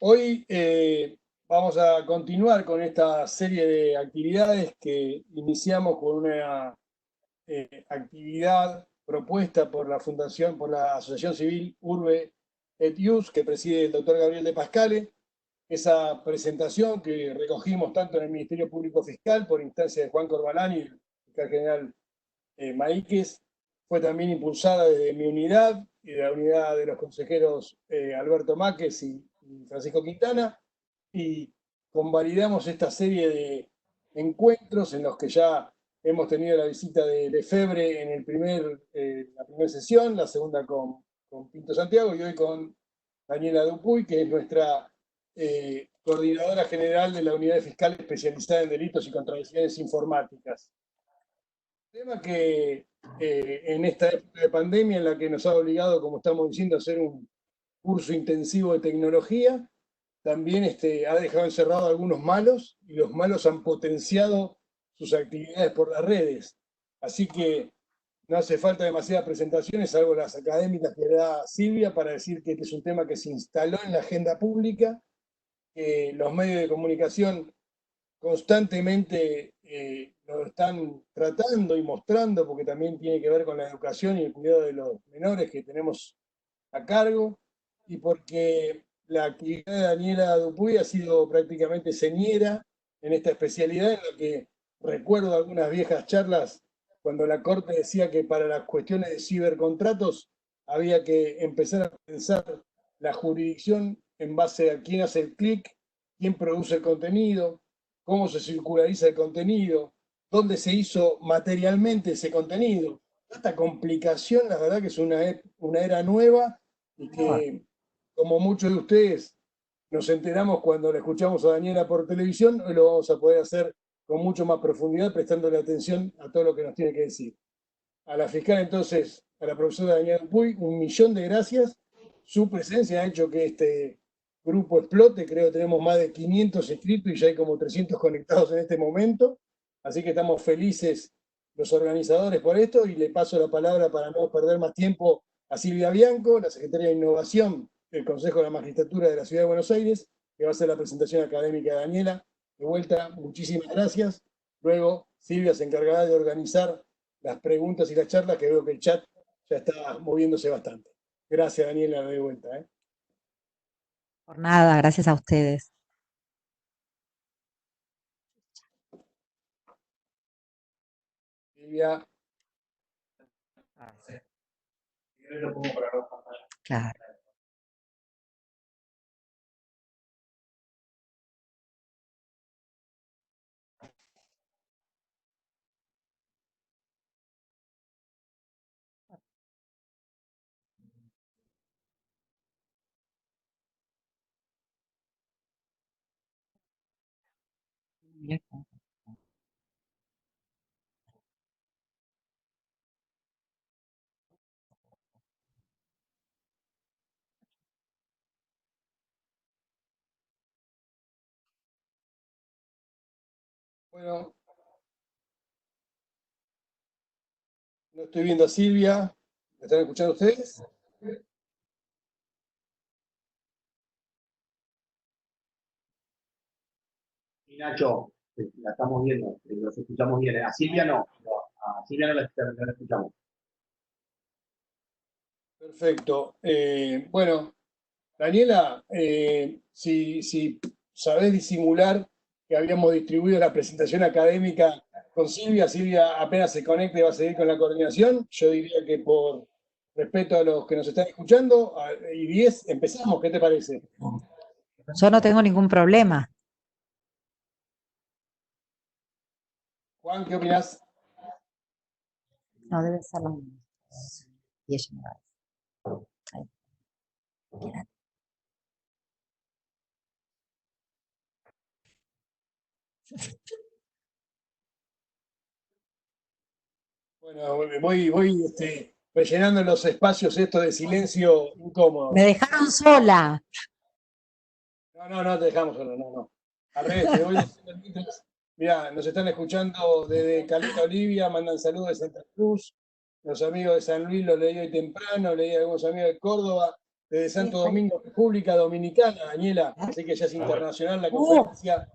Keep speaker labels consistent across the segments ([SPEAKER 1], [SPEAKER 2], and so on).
[SPEAKER 1] Hoy vamos a continuar con esta serie de actividades que iniciamos con una actividad propuesta por la Fundación, por la Asociación Civil Urbe et Ius, que preside el doctor Gabriel de Pascale. Esa presentación que recogimos tanto en el Ministerio Público Fiscal por instancia de Juan Corbalán y el fiscal general Maíquez, fue también impulsada desde mi unidad y de la unidad de los consejeros Alberto Máquez y Francisco Quintana, y convalidamos esta serie de encuentros en los que ya hemos tenido la visita de Lefebvre en la primera sesión, la segunda con Pinto Santiago y hoy con Daniela Dupuy, que es nuestra coordinadora general de la unidad fiscal especializada en delitos y contradicciones informáticas. Tema que en esta época de pandemia en la que nos ha obligado, como estamos diciendo, a hacer un curso intensivo de tecnología, también ha dejado encerrado a algunos malos y los malos han potenciado sus actividades por las redes. Así que no hace falta demasiadas presentaciones, salvo las académicas que da Silvia, para decir que este es un tema que se instaló en la agenda pública, que los medios de comunicación constantemente lo están tratando y mostrando, porque también tiene que ver con la educación y el cuidado de los menores que tenemos a cargo, y porque la actividad de Daniela Dupuy ha sido prácticamente señera en esta especialidad, en la que recuerdo algunas viejas charlas cuando la Corte decía que para las cuestiones de cibercontratos había que empezar a pensar la jurisdicción en base a quién hace el clic, quién produce el contenido, cómo se circulariza el contenido, dónde se hizo materialmente ese contenido. Esta complicación, la verdad que es una era nueva y que, como muchos de ustedes nos enteramos cuando la escuchamos a Daniela por televisión, hoy lo vamos a poder hacer con mucho más profundidad, prestándole atención a todo lo que nos tiene que decir. A la fiscal, entonces, a la profesora Daniela Puy, 1.000.000 de gracias. Su presencia ha hecho que este grupo explote. Creo que tenemos más de 500 inscritos y ya hay como 300 conectados en este momento. Así que estamos felices los organizadores por esto y le paso la palabra para no perder más tiempo a Silvia Bianco, la secretaria de Innovación del Consejo de la Magistratura de la Ciudad de Buenos Aires, que va a hacer la presentación académica de Daniela. De vuelta, muchísimas gracias. Luego, Silvia se encargará de organizar las preguntas y las charlas, que veo que el chat ya está moviéndose bastante. Gracias, Daniela, de vuelta.
[SPEAKER 2] Por nada, gracias a ustedes.
[SPEAKER 1] Silvia.
[SPEAKER 2] Claro.
[SPEAKER 1] Bueno, no estoy viendo a Silvia. ¿Me están escuchando ustedes?
[SPEAKER 3] Y Nacho, la estamos viendo, los escuchamos bien. A Silvia no la escuchamos.
[SPEAKER 1] Perfecto. Bueno, Daniela, si sabés disimular que habíamos distribuido la presentación académica con Silvia, Silvia apenas se conecte va a seguir con la coordinación. Yo diría que por respeto a los que nos están escuchando, y 10, empezamos, ¿qué te parece?
[SPEAKER 2] Yo no tengo ningún problema.
[SPEAKER 1] Juan, ¿qué opinás?
[SPEAKER 2] No, debe ser lo mismo. Y ella me va a decir. Ahí.
[SPEAKER 1] Bueno, voy rellenando los espacios estos de silencio incómodo.
[SPEAKER 2] Me dejaron sola.
[SPEAKER 1] No te dejamos solo, no. Al revés, te voy diciendo mientras. Mirá, nos están escuchando desde Caleta, Olivia, mandan saludos de Santa Cruz. Los amigos de San Luis los leí hoy temprano, leí a algunos amigos de Córdoba. desde Santo Domingo, República Dominicana, Daniela, así que ya es internacional la conferencia.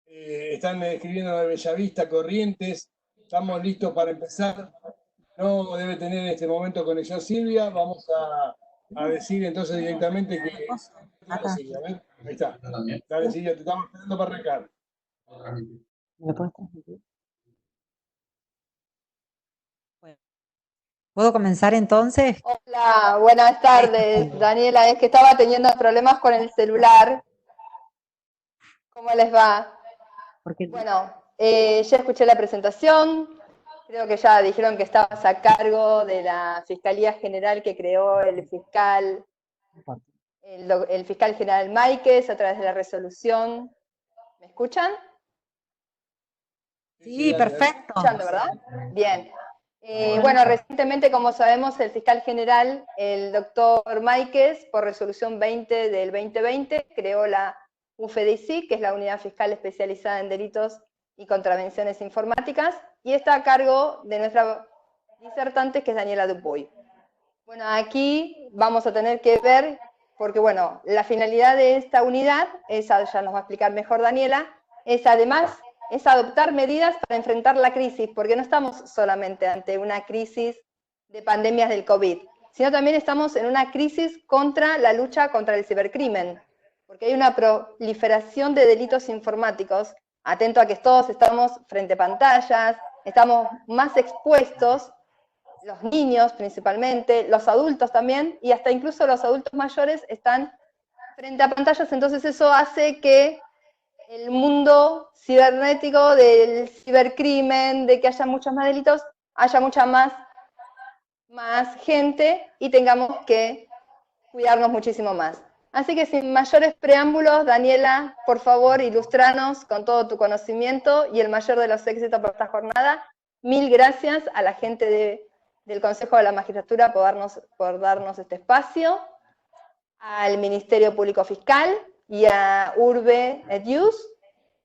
[SPEAKER 1] Están escribiendo de Bellavista, Corrientes. Estamos listos para empezar. No debe tener en este momento conexión Silvia. Vamos a decir entonces directamente que... Silvia, ahí está. Dale, Silvia, te estamos esperando para arrancar.
[SPEAKER 2] ¿Me puedes transmitir? ¿Puedo comenzar entonces?
[SPEAKER 4] Hola, buenas tardes, Daniela. Es que estaba teniendo problemas con el celular. ¿Cómo les va? Bueno, ya escuché la presentación. Creo que ya dijeron que estabas a cargo de la Fiscalía General que creó el fiscal general Máiquez a través de la resolución. ¿Me escuchan?
[SPEAKER 2] Sí, perfecto.
[SPEAKER 4] ¿Escuchando, verdad? Bien. Bueno, recientemente, como sabemos, el fiscal general, el doctor Máiquez, por resolución 20 del 2020, creó la UFDICIC, que es la Unidad Fiscal Especializada en Delitos y Contravenciones Informáticas, y está a cargo de nuestra disertante, que es Daniela Dupuy. Bueno, aquí vamos a tener que ver, porque bueno, la finalidad de esta unidad, esa ya nos va a explicar mejor Daniela, es además es adoptar medidas para enfrentar la crisis, porque no estamos solamente ante una crisis de pandemias del COVID, sino también estamos en una crisis contra la lucha contra el cibercrimen, porque hay una proliferación de delitos informáticos, atento a que todos estamos frente a pantallas, estamos más expuestos, los niños principalmente, los adultos también, y hasta incluso los adultos mayores están frente a pantallas, entonces eso hace que el mundo cibernético del cibercrimen, de que haya muchos más delitos, haya mucha más gente y tengamos que cuidarnos muchísimo más. Así que sin mayores preámbulos, Daniela, por favor, ilustranos con todo tu conocimiento y el mayor de los éxitos por esta jornada. Mil gracias a la gente del Consejo de la Magistratura por darnos este espacio, al Ministerio Público Fiscal y a Urbe et Ius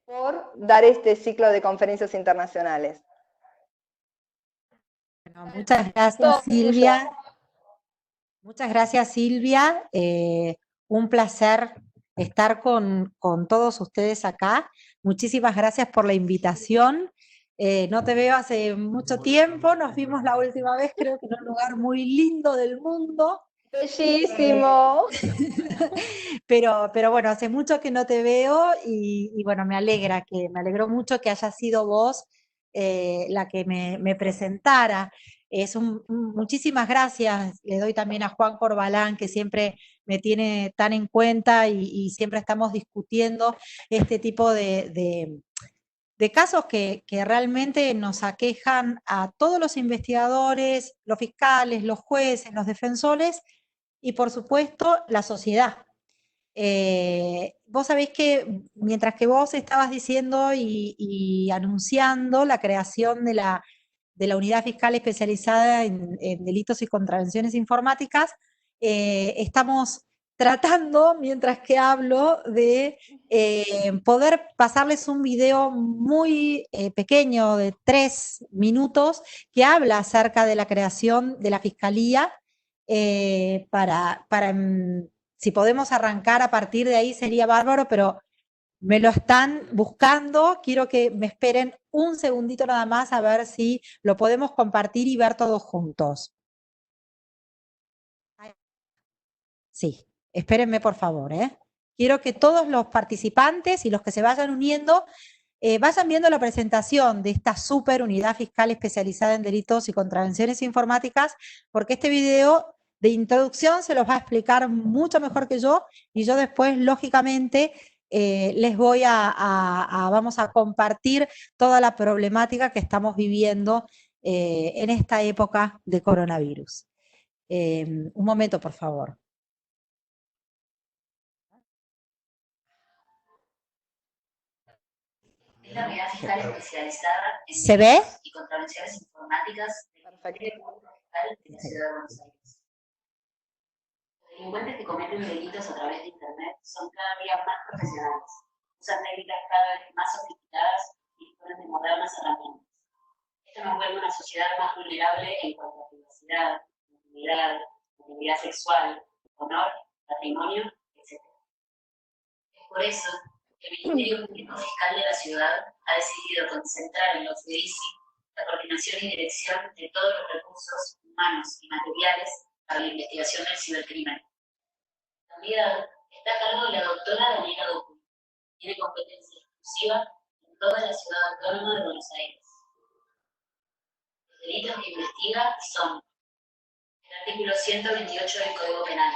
[SPEAKER 4] por dar este ciclo de conferencias internacionales.
[SPEAKER 2] Bueno, muchas gracias, Silvia. Muchas gracias, Silvia. Un placer estar con todos ustedes acá. Muchísimas gracias por la invitación. No te veo hace mucho tiempo, nos vimos la última vez, creo que en un lugar muy lindo del mundo.
[SPEAKER 4] Bellísimo.
[SPEAKER 2] Pero bueno, hace mucho que no te veo y bueno, me alegró mucho que hayas sido vos la que me presentara. Muchísimas gracias, le doy también a Juan Corbalán, que siempre me tiene tan en cuenta y siempre estamos discutiendo este tipo de casos que realmente nos aquejan a todos los investigadores, los fiscales, los jueces, los defensores y por supuesto la sociedad. Vos sabés que mientras que vos estabas diciendo y anunciando la creación de la Unidad Fiscal Especializada en Delitos y Contravenciones Informáticas, estamos tratando, mientras que hablo, de poder pasarles un video muy pequeño de 3 minutos que habla acerca de la creación de la Fiscalía para si podemos arrancar a partir de ahí sería bárbaro, pero me lo están buscando. Quiero que me esperen un segundito nada más a ver si lo podemos compartir y ver todos juntos. Sí, espérenme por favor. Quiero que todos los participantes y los que se vayan uniendo vayan viendo la presentación de esta super unidad fiscal especializada en delitos y contravenciones informáticas, porque este video de introducción se los va a explicar mucho mejor que yo y yo después, lógicamente, les voy vamos a compartir toda la problemática que estamos viviendo en esta época de coronavirus. Un momento, por favor.
[SPEAKER 5] Es la unidad fiscal especializada en
[SPEAKER 2] ¿Se ve?
[SPEAKER 5] y contravenciones informáticas del Ministerio Público Fiscal de la Ciudad de Buenos Aires. Los delincuentes que cometen delitos a través de Internet son cada día más profesionales, usan técnicas cada vez más sofisticadas y disponen de modernas herramientas. Esto nos vuelve una sociedad más vulnerable en cuanto a privacidad, intimidad, actividad sexual, honor, patrimonio, etc. Es por eso que el Ministerio Público Fiscal de la Ciudad ha decidido concentrar en la UFEDICI la coordinación y dirección de todos los recursos humanos y materiales para la investigación del cibercrimen. La unidad está a cargo de la doctora Daniela Dupuy. Tiene competencia exclusiva en toda la ciudad autónoma de Buenos Aires. Los delitos que investiga son el artículo 128 del Código Penal,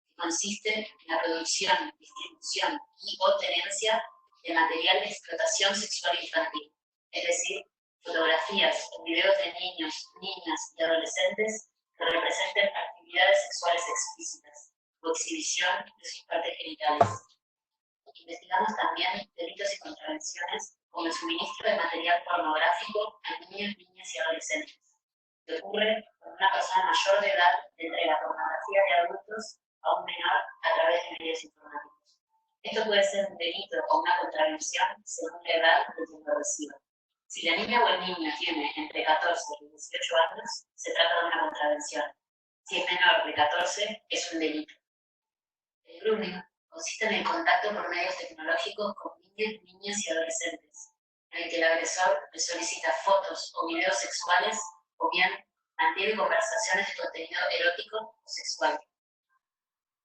[SPEAKER 5] que consiste en la producción, distribución y o tenencia de material de explotación sexual infantil, es decir, fotografías o videos de niños, niñas y adolescentes que representen actividades sexuales explícitas o exhibición de sus partes genitales. Investigamos también delitos y contravenciones como el suministro de material pornográfico a niños, niñas y adolescentes, que ocurre cuando una persona mayor de edad entrega pornografía de adultos a un menor a través de medios informáticos. Esto puede ser un delito o una contravención según la edad de quien lo reciba. Si la niña o el niño tiene entre 14 y 18 años, se trata de una contravención. Si es menor de 14, es un delito. El grooming consiste en el contacto por medios tecnológicos con niños, niñas y adolescentes, en el que el agresor le solicita fotos o videos sexuales o bien mantiene conversaciones de contenido erótico o sexual.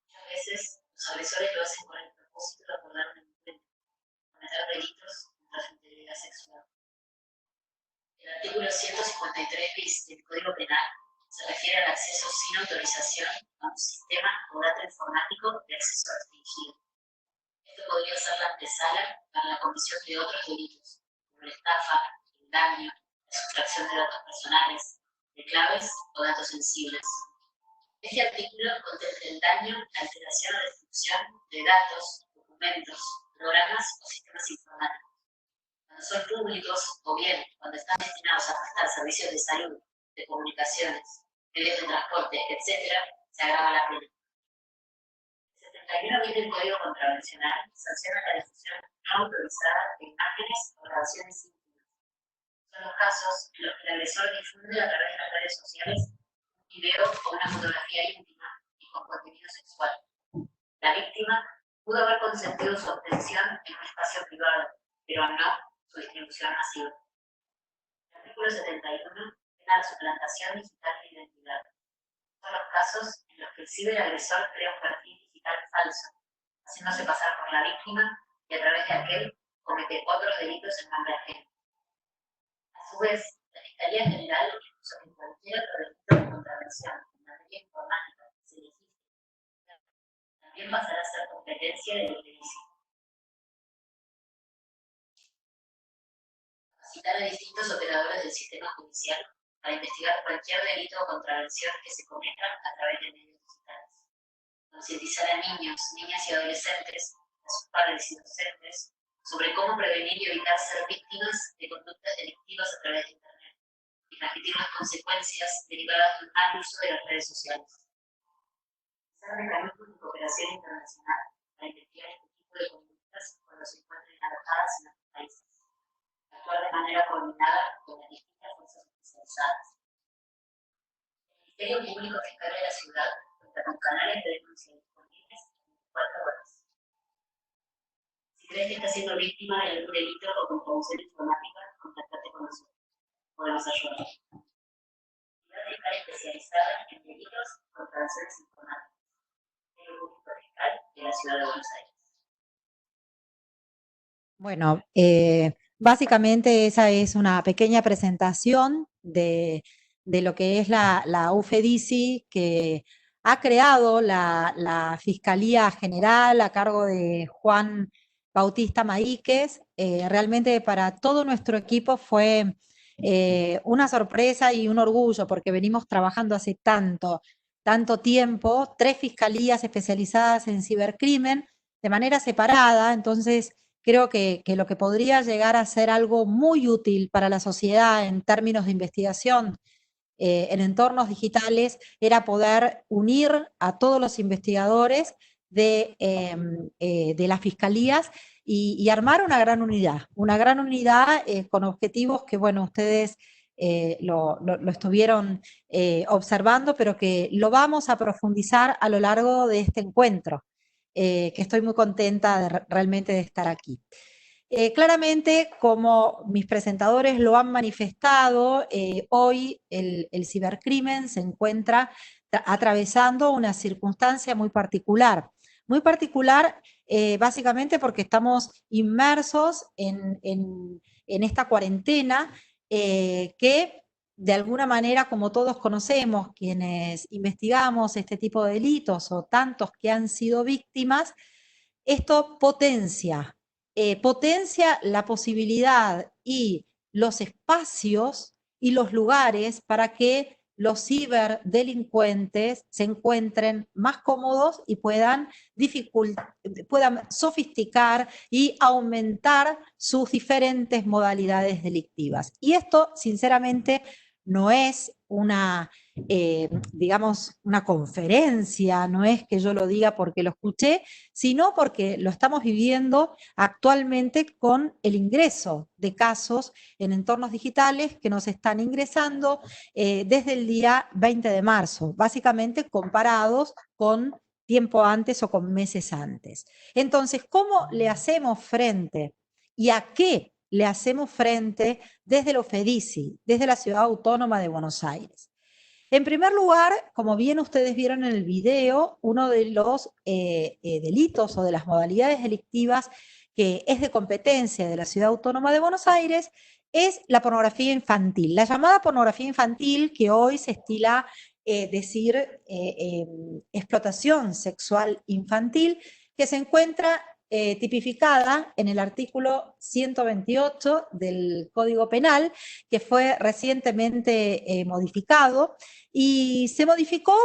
[SPEAKER 5] Muchas veces los agresores lo hacen con el propósito de acordar un encuentro, cometer delitos contra su integridad sexual. El artículo 153 bis del Código Penal se refiere al acceso sin autorización a un sistema o dato informático de acceso restringido. Esto podría ser la antesala para la comisión de otros delitos, como la estafa, el daño, la sustracción de datos personales, de claves o datos sensibles. Este artículo contempla el daño, la alteración o destrucción de datos, documentos, programas o sistemas informáticos. Cuando son públicos o bien cuando están destinados a prestar servicios de salud, de comunicaciones, medios de transporte, etc., se agrava la pena. El 71 bis del Código Contravencional sanciona la difusión no autorizada de imágenes o grabaciones íntimas. Son los casos en los que el agresor difunde a través de las redes sociales un video o una fotografía íntima y con contenido sexual. La víctima pudo haber consentido su obtención en un espacio privado, pero no su distribución masiva. El artículo 71 pena la suplantación digital de identidad. Son los casos en los que el ciberagresor crea un perfil digital falso, haciéndose pasar por la víctima y a través de aquel comete otros delitos en nombre ajeno. A su vez, la Fiscalía General expuso que cualquier otro delito de contravención en materia informática que se legisle también pasará a ser competencia del ilícito. Capacitar a distintos operadores del sistema judicial para investigar cualquier delito o contravención que se cometa a través de medios digitales. Concientizar a niños, niñas y adolescentes, a sus padres y docentes, sobre cómo prevenir y evitar ser víctimas de conductas delictivas a través de Internet y transmitir las consecuencias derivadas del mal uso de las redes sociales. Usar mecanismos de cooperación internacional para investigar este tipo de conductas cuando se encuentren alojadas en otros países. Actuar de manera coordinada con las distintas fuerzas especializadas. El Ministerio Público Fiscal de la Ciudad cuenta con canales de denuncia disponibles en 24 horas. Si crees que estás siendo víctima de algún delito o contravención informática, contactate con nosotros. Podemos ayudar. Unidad Fiscal especializada en delitos y contravenciones informáticas. Ministerio Público Fiscal de la Ciudad de Buenos Aires.
[SPEAKER 2] Bueno, básicamente esa es una pequeña presentación de lo que es la UFEDICI, que ha creado la Fiscalía General a cargo de Juan Bautista Maíquez. Realmente para todo nuestro equipo fue una sorpresa y un orgullo, porque venimos trabajando hace tanto tiempo, 3 fiscalías especializadas en cibercrimen de manera separada. Entonces creo que lo que podría llegar a ser algo muy útil para la sociedad en términos de investigación en entornos digitales era poder unir a todos los investigadores de las fiscalías y armar una gran unidad con objetivos que, bueno, ustedes lo estuvieron observando, pero que lo vamos a profundizar a lo largo de este encuentro, que estoy muy contenta realmente de estar aquí. Claramente, como mis presentadores lo han manifestado, hoy el cibercrimen se encuentra atravesando una circunstancia muy particular básicamente porque estamos inmersos en esta cuarentena que de alguna manera, como todos conocemos, quienes investigamos este tipo de delitos o tantos que han sido víctimas, esto potencia la posibilidad y los espacios y los lugares para que los ciberdelincuentes se encuentren más cómodos y puedan sofisticar y aumentar sus diferentes modalidades delictivas. Y esto, sinceramente, no es digamos, una conferencia, no es que yo lo diga porque lo escuché, sino porque lo estamos viviendo actualmente con el ingreso de casos en entornos digitales que nos están ingresando desde el día 20 de marzo, básicamente comparados con tiempo antes o con meses antes. Entonces, ¿cómo le hacemos frente y a qué le hacemos frente desde el OFEDICI, desde la Ciudad Autónoma de Buenos Aires? En primer lugar, como bien ustedes vieron en el video, uno de los delitos o de las modalidades delictivas que es de competencia de la Ciudad Autónoma de Buenos Aires es la pornografía infantil. La llamada pornografía infantil, que hoy se estila decir explotación sexual infantil, que se encuentra tipificada en el artículo 128 del Código Penal, que fue recientemente modificado, y se modificó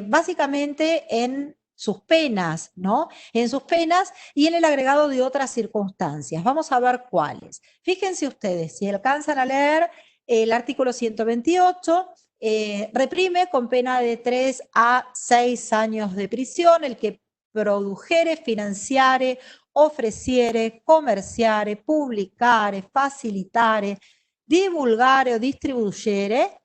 [SPEAKER 2] básicamente en sus penas, ¿no? En sus penas y en el agregado de otras circunstancias. Vamos a ver cuáles. Fíjense ustedes, si alcanzan a leer el artículo 128, reprime con pena de 3 a 6 años de prisión el que produjere, financiare, ofreciere, comerciare, publicare, facilitare, divulgare o distribuyere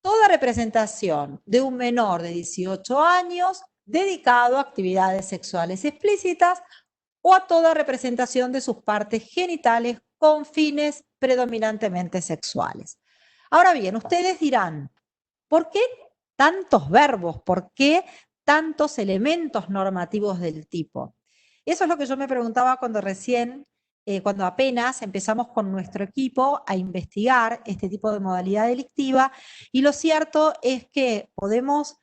[SPEAKER 2] toda representación de un menor de 18 años dedicado a actividades sexuales explícitas o a toda representación de sus partes genitales con fines predominantemente sexuales. Ahora bien, ustedes dirán, ¿por qué tantos verbos? ¿Por qué tantos elementos normativos del tipo? Eso es lo que yo me preguntaba cuando apenas empezamos con nuestro equipo a investigar este tipo de modalidad delictiva, y lo cierto es que podemos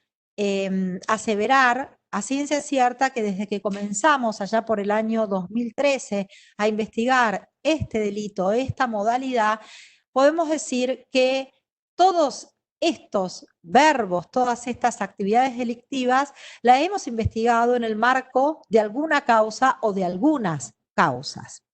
[SPEAKER 2] aseverar a ciencia cierta que desde que comenzamos allá por el año 2013 a investigar este delito, esta modalidad, podemos decir que todos estos verbos, todas estas actividades delictivas, la hemos investigado en el marco de alguna causa o de algunas causas.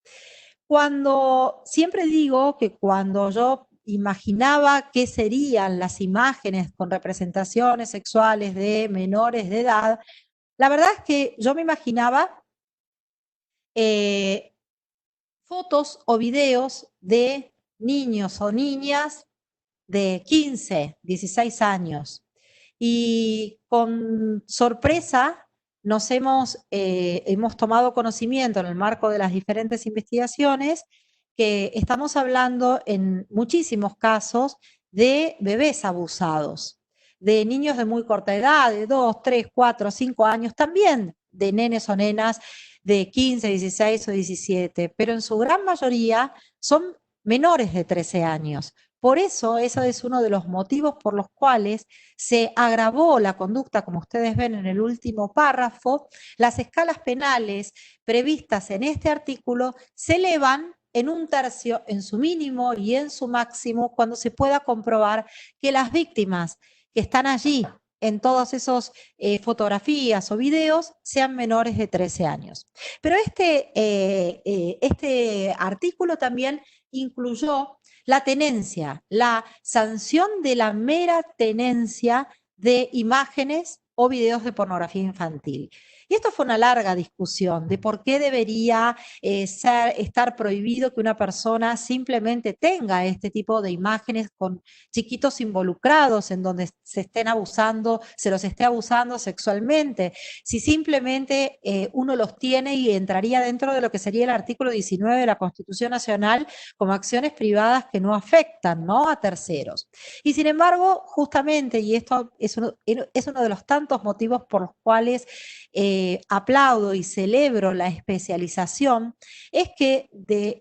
[SPEAKER 2] Siempre digo que cuando yo imaginaba qué serían las imágenes con representaciones sexuales de menores de edad, la verdad es que yo me imaginaba fotos o videos de niños o niñas de 15, 16 años. Y con sorpresa hemos tomado conocimiento en el marco de las diferentes investigaciones que estamos hablando en muchísimos casos de bebés abusados, de niños de muy corta edad, de 2, 3, 4, 5 años, también de nenes o nenas de 15, 16 o 17, pero en su gran mayoría son menores de 13 años. Por eso, ese es uno de los motivos por los cuales se agravó la conducta, como ustedes ven en el último párrafo. Las escalas penales previstas en este artículo se elevan en un tercio en su mínimo y en su máximo cuando se pueda comprobar que las víctimas que están allí en todas esas fotografías o videos sean menores de 13 años. Pero este artículo también incluyó la tenencia, la sanción de la mera tenencia de imágenes o videos de pornografía infantil. Y esto fue una larga discusión de por qué debería estar prohibido que una persona simplemente tenga este tipo de imágenes con chiquitos involucrados en donde se los esté abusando sexualmente. Si simplemente uno los tiene y entraría dentro de lo que sería el artículo 19 de la Constitución Nacional como acciones privadas que no afectan, ¿no?, a terceros. Y sin embargo, justamente, y esto es uno de los tantos motivos por los cuales aplaudo y celebro la especialización, es que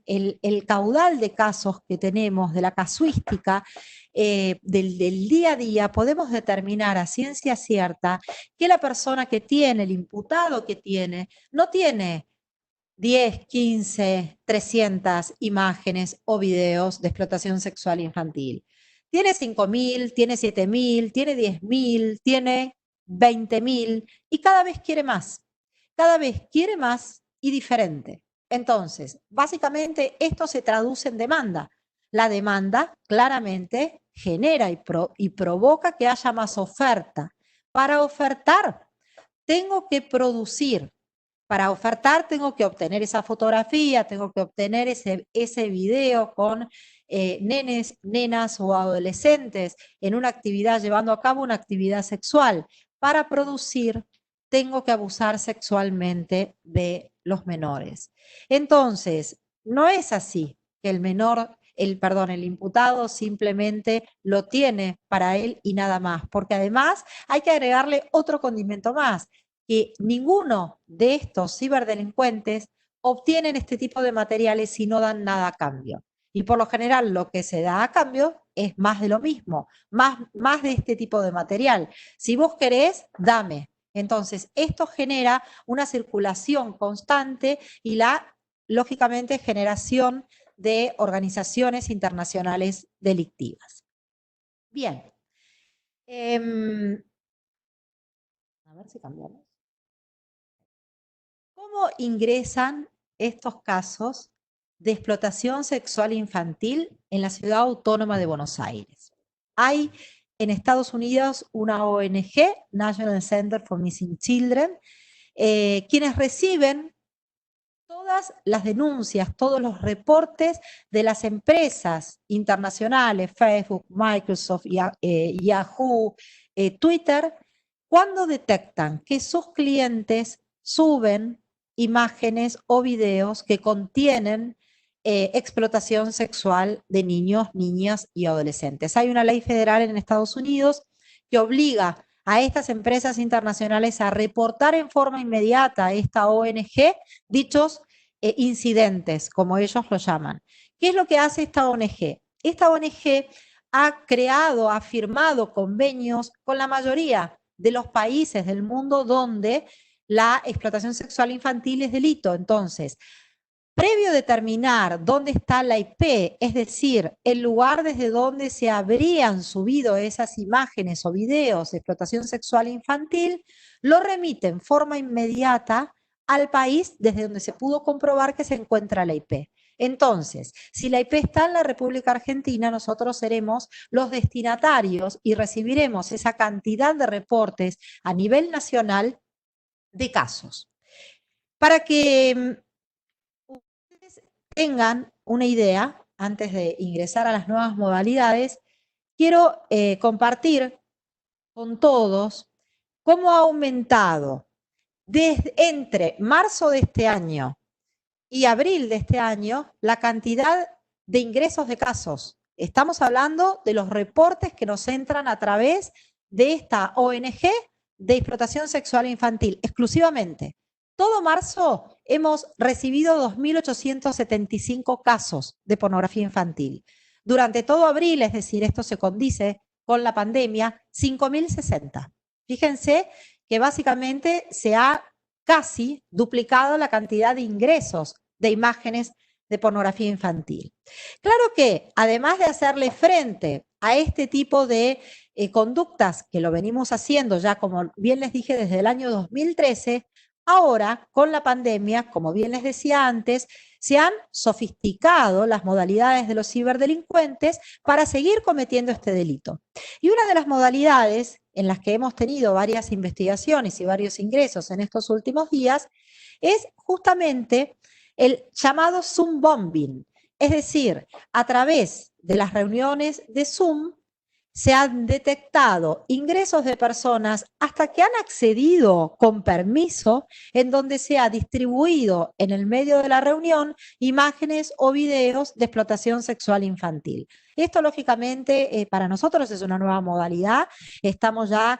[SPEAKER 2] el caudal de casos que tenemos, de la casuística, del día a día, podemos determinar a ciencia cierta que la persona que tiene, el imputado que tiene, no tiene 10, 15, 300 imágenes o videos de explotación sexual infantil. Tiene 5.000, tiene 7.000, tiene 10.000, tiene 20.000 y cada vez quiere más. Cada vez quiere más y diferente. Entonces, básicamente esto se traduce en demanda. La demanda claramente genera y provoca que haya más oferta. Para ofertar, tengo que producir. Para ofertar tengo que obtener esa fotografía, tengo que obtener ese video con nenes, nenas o adolescentes en una actividad, llevando a cabo una actividad sexual. Para producir tengo que abusar sexualmente de los menores. Entonces, no es así que el imputado simplemente lo tiene para él y nada más, porque además hay que agregarle otro condimento más, que ninguno de estos ciberdelincuentes obtienen este tipo de materiales y no dan nada a cambio. Y por lo general lo que se da a cambio es más de lo mismo, más de este tipo de material. Si vos querés, dame. Entonces, esto genera una circulación constante y lógicamente, generación de organizaciones internacionales delictivas. Bien. A ver si cambiamos. ¿Cómo ingresan estos casos de explotación sexual infantil en la Ciudad Autónoma de Buenos Aires? Hay en Estados Unidos una ONG, National Center for Missing Children, quienes reciben todas las denuncias, todos los reportes de las empresas internacionales, Facebook, Microsoft, Yahoo, Twitter, cuando detectan que sus clientes suben imágenes o videos que contienen explotación sexual de niños, niñas y adolescentes. Hay una ley federal en Estados Unidos que obliga a estas empresas internacionales a reportar en forma inmediata a esta ONG dichos incidentes, como ellos lo llaman. ¿Qué es lo que hace esta ONG? Esta ONG ha firmado convenios con la mayoría de los países del mundo donde la explotación sexual infantil es delito. Entonces, previo a determinar dónde está la IP, es decir, el lugar desde donde se habrían subido esas imágenes o videos de explotación sexual infantil, lo remite en forma inmediata al país desde donde se pudo comprobar que se encuentra la IP. Entonces, si la IP está en la República Argentina, nosotros seremos los destinatarios y recibiremos esa cantidad de reportes a nivel nacional de casos. Para que ustedes tengan una idea, antes de ingresar a las nuevas modalidades, quiero compartir con todos cómo ha aumentado entre marzo de este año y abril de este año la cantidad de ingresos de casos. Estamos hablando de los reportes que nos entran a través de esta ONG de explotación sexual infantil, exclusivamente. Todo marzo hemos recibido 2.875 casos de pornografía infantil. Durante todo abril, es decir, esto se condice con la pandemia, 5.060. Fíjense que básicamente se ha casi duplicado la cantidad de ingresos de imágenes de pornografía infantil. Claro que, además de hacerle frente a este tipo de conductas, que lo venimos haciendo ya, como bien les dije, desde el año 2013, ahora, con la pandemia, como bien les decía antes, se han sofisticado las modalidades de los ciberdelincuentes para seguir cometiendo este delito. Y una de las modalidades en las que hemos tenido varias investigaciones y varios ingresos en estos últimos días es justamente el llamado Zoom bombing. Es decir, a través de las reuniones de Zoom se han detectado ingresos de personas hasta que han accedido con permiso, en donde se ha distribuido en el medio de la reunión imágenes o videos de explotación sexual infantil. Esto, lógicamente, para nosotros es una nueva modalidad. Estamos ya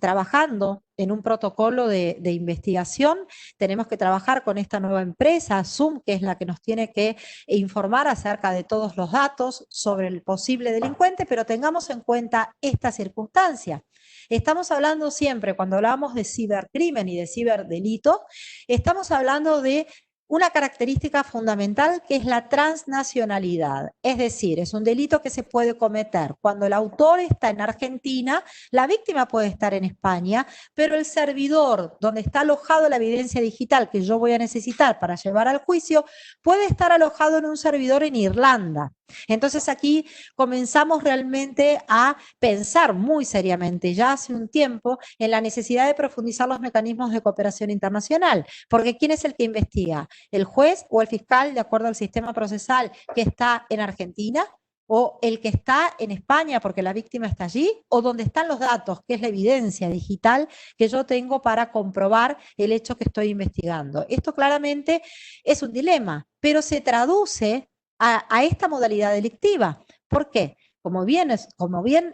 [SPEAKER 2] trabajando en un protocolo de investigación. Tenemos que trabajar con esta nueva empresa, Zoom, que es la que nos tiene que informar acerca de todos los datos sobre el posible delincuente, pero tengamos en cuenta esta circunstancia. Estamos hablando siempre, cuando hablamos de cibercrimen y de ciberdelito, estamos hablando de una característica fundamental que es la transnacionalidad. Es decir, es un delito que se puede cometer cuando el autor está en Argentina, la víctima puede estar en España, pero el servidor donde está alojado la evidencia digital que yo voy a necesitar para llevar al juicio puede estar alojado en un servidor en Irlanda. Entonces aquí comenzamos realmente a pensar muy seriamente ya hace un tiempo en la necesidad de profundizar los mecanismos de cooperación internacional, porque ¿quién es el que investiga? ¿El juez o el fiscal de acuerdo al sistema procesal que está en Argentina? ¿O el que está en España porque la víctima está allí? ¿O donde están los datos, que es la evidencia digital que yo tengo para comprobar el hecho que estoy investigando? Esto claramente es un dilema, pero se traduce a esta modalidad delictiva. ¿Por qué? Como bien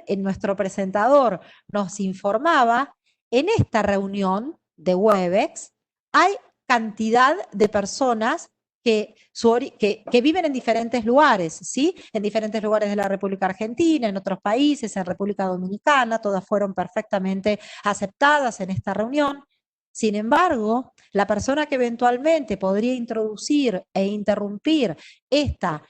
[SPEAKER 2] en nuestro presentador nos informaba, en esta reunión de Webex hay cantidad de personas que viven en diferentes lugares, ¿sí? En diferentes lugares de la República Argentina, en otros países, en República Dominicana, todas fueron perfectamente aceptadas en esta reunión. Sin embargo, la persona que eventualmente podría introducir e interrumpir esta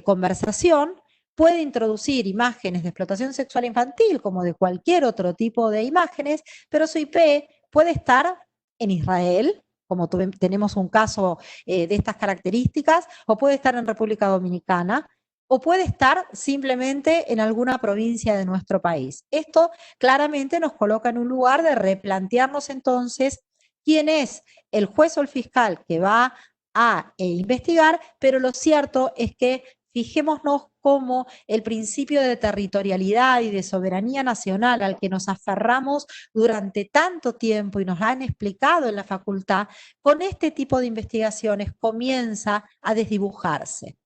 [SPEAKER 2] conversación puede introducir imágenes de explotación sexual infantil como de cualquier otro tipo de imágenes, pero su IP puede estar en Israel, como tenemos un caso de estas características, o puede estar en República Dominicana, o puede estar simplemente en alguna provincia de nuestro país. Esto claramente nos coloca en un lugar de replantearnos entonces quién es el juez o el fiscal que va a investigar, pero lo cierto es que fijémonos cómo el principio de territorialidad y de soberanía nacional al que nos aferramos durante tanto tiempo y nos han explicado en la facultad, con este tipo de investigaciones comienza a desdibujarse.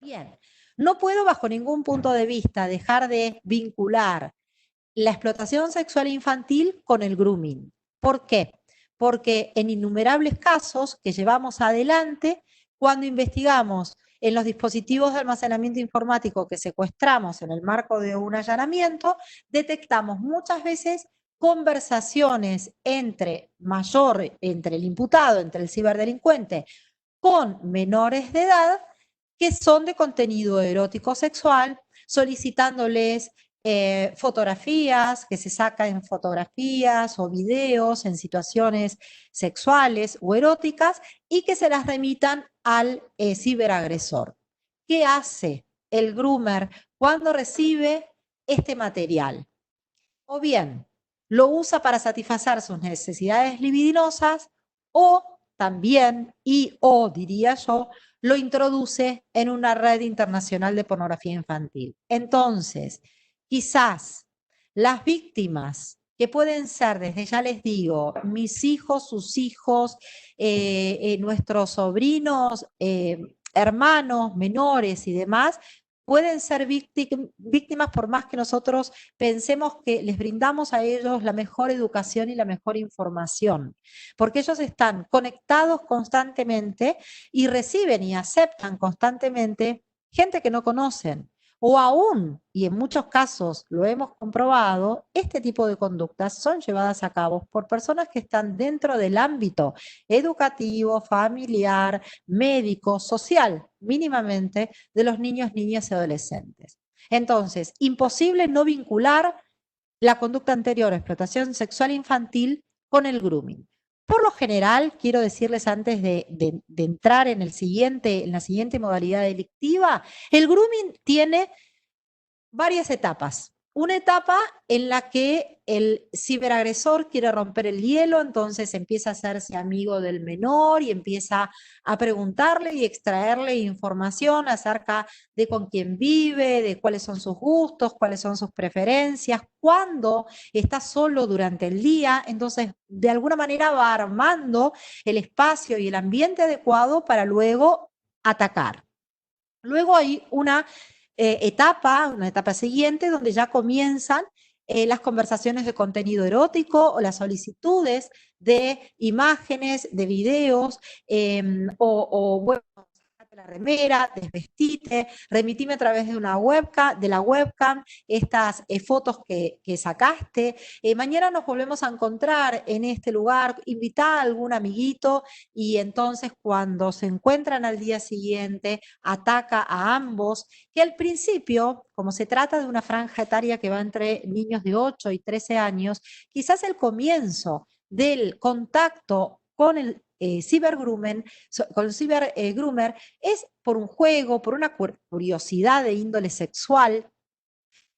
[SPEAKER 2] Bien, no puedo bajo ningún punto de vista dejar de vincular la explotación sexual infantil con el grooming. ¿Por qué? Porque en innumerables casos que llevamos adelante, cuando investigamos en los dispositivos de almacenamiento informático que secuestramos en el marco de un allanamiento, detectamos muchas veces conversaciones entre el imputado, entre el ciberdelincuente, con menores de edad que son de contenido erótico sexual, solicitándoles fotografías, que se sacan fotografías o videos en situaciones sexuales o eróticas y que se las remitan al ciberagresor. ¿Qué hace el groomer cuando recibe este material? O bien lo usa para satisfacer sus necesidades libidinosas o también, diría yo, lo introduce en una red internacional de pornografía infantil. Entonces, quizás las víctimas, que pueden ser, desde ya les digo, mis hijos, sus hijos, nuestros sobrinos, hermanos, menores y demás, pueden ser víctimas por más que nosotros pensemos que les brindamos a ellos la mejor educación y la mejor información, porque ellos están conectados constantemente y reciben y aceptan constantemente gente que no conocen. O aún, y en muchos casos lo hemos comprobado, este tipo de conductas son llevadas a cabo por personas que están dentro del ámbito educativo, familiar, médico, social, mínimamente, de los niños, niñas y adolescentes. Entonces, imposible no vincular la conducta anterior, explotación sexual infantil, con el grooming. Por lo general, quiero decirles antes de entrar en la siguiente modalidad delictiva, el grooming tiene varias etapas. una etapa en la que el ciberagresor quiere romper el hielo, entonces empieza a hacerse amigo del menor y empieza a preguntarle y extraerle información acerca de con quién vive, de cuáles son sus gustos, cuáles son sus preferencias, cuándo está solo durante el día, entonces de alguna manera va armando el espacio y el ambiente adecuado para luego atacar. Luego hay una etapa siguiente donde ya comienzan las conversaciones de contenido erótico o las solicitudes de imágenes, de videos, bueno, la remera, desvestite, remitime a través de una webcam, de la webcam, estas fotos que sacaste. Mañana nos volvemos a encontrar en este lugar, invita a algún amiguito y entonces cuando se encuentran al día siguiente, ataca a ambos, que al principio, como se trata de una franja etaria que va entre niños de 8 y 13 años, quizás el comienzo del contacto con el cibergroomer es por un juego, por una curiosidad de índole sexual,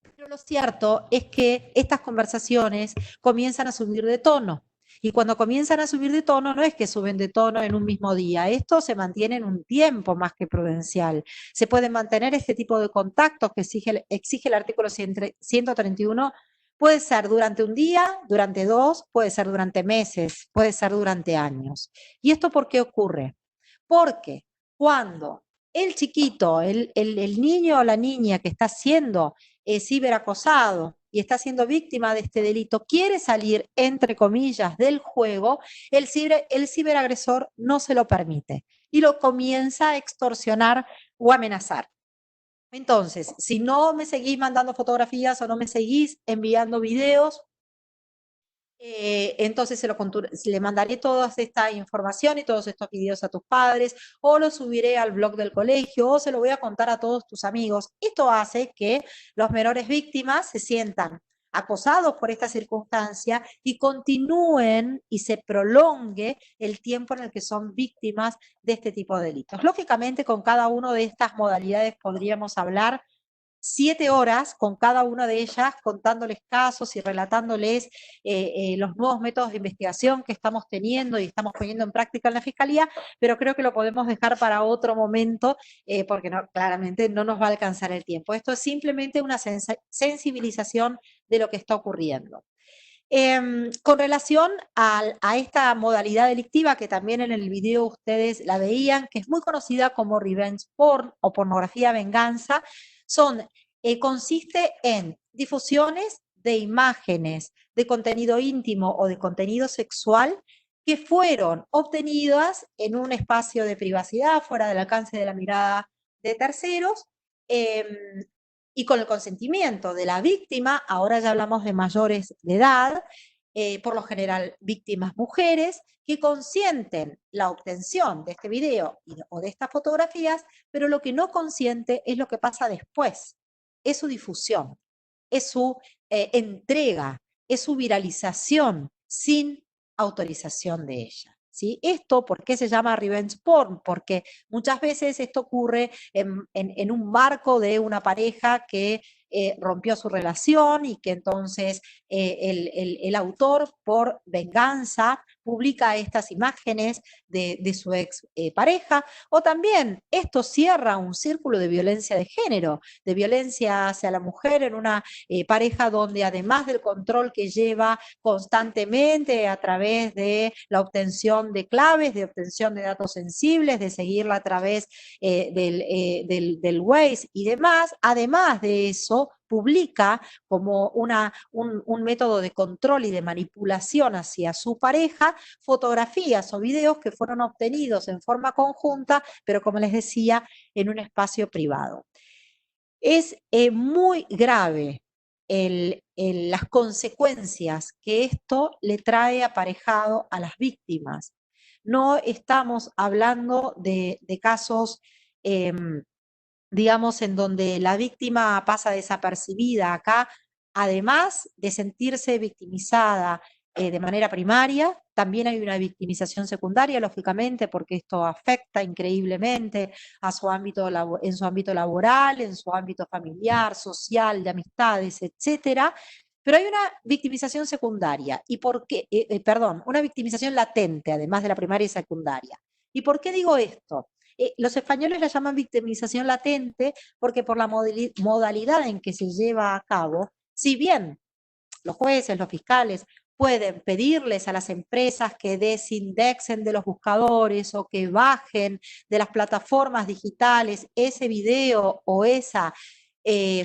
[SPEAKER 2] pero lo cierto es que estas conversaciones comienzan a subir de tono. Y cuando comienzan a subir de tono, no es que suben de tono en un mismo día, esto se mantiene en un tiempo más que prudencial. Se pueden mantener este tipo de contactos que exige el artículo 131. Puede ser durante un día, durante 2, puede ser durante meses, puede ser durante años. ¿Y esto por qué ocurre? Porque cuando el chiquito, el niño o la niña que está siendo ciberacosado y está siendo víctima de este delito, quiere salir, entre comillas, del juego, el ciberagresor no se lo permite y lo comienza a extorsionar o amenazar. Entonces, si no me seguís mandando fotografías o no me seguís enviando videos, entonces le mandaré toda esta información y todos estos videos a tus padres, o los subiré al blog del colegio, o se lo voy a contar a todos tus amigos. Esto hace que los menores víctimas se sientan acosados por esta circunstancia y continúen y se prolongue el tiempo en el que son víctimas de este tipo de delitos. Lógicamente, con cada una de estas modalidades podríamos hablar 7 horas con cada una de ellas, contándoles casos y relatándoles los nuevos métodos de investigación que estamos teniendo y estamos poniendo en práctica en la Fiscalía, pero creo que lo podemos dejar para otro momento porque claramente no nos va a alcanzar el tiempo. Esto es simplemente una sensibilización de lo que está ocurriendo. Con relación a esta modalidad delictiva, que también en el video ustedes la veían, que es muy conocida como revenge porn o pornografía venganza, consiste en difusiones de imágenes de contenido íntimo o de contenido sexual que fueron obtenidas en un espacio de privacidad, fuera del alcance de la mirada de terceros, y con el consentimiento de la víctima. Ahora ya hablamos de mayores de edad, por lo general víctimas mujeres, que consienten la obtención de este video o de estas fotografías, pero lo que no consiente es lo que pasa después, es su difusión, es su entrega, es su viralización sin autorización de ella. ¿Sí? Esto, ¿por qué se llama revenge porn? Porque muchas veces esto ocurre en un marco de una pareja que rompió su relación y que entonces el autor, por venganza, publica estas imágenes de su ex pareja, o también esto cierra un círculo de violencia de género, de violencia hacia la mujer en una pareja donde, además del control que lleva constantemente a través de la obtención de claves, de obtención de datos sensibles, de seguirla a través del Waze y demás, además de eso, publica como un método de control y de manipulación hacia su pareja fotografías o videos que fueron obtenidos en forma conjunta, pero como les decía, en un espacio privado. Es muy grave las consecuencias que esto le trae aparejado a las víctimas. No estamos hablando de casos digamos, en donde la víctima pasa desapercibida. Acá, además de sentirse victimizada de manera primaria, También hay una victimización secundaria, lógicamente, porque esto afecta increíblemente a su ámbito en su ámbito laboral, en su ámbito familiar, social, de amistades, etcétera. Pero hay una victimización secundaria, y por qué, perdón, una victimización latente, además de la primaria y secundaria. ¿Y por qué digo esto? Los españoles la llaman victimización latente porque por la modalidad en que se lleva a cabo, si bien los jueces, los fiscales, pueden pedirles a las empresas que desindexen de los buscadores o que bajen de las plataformas digitales ese video o esa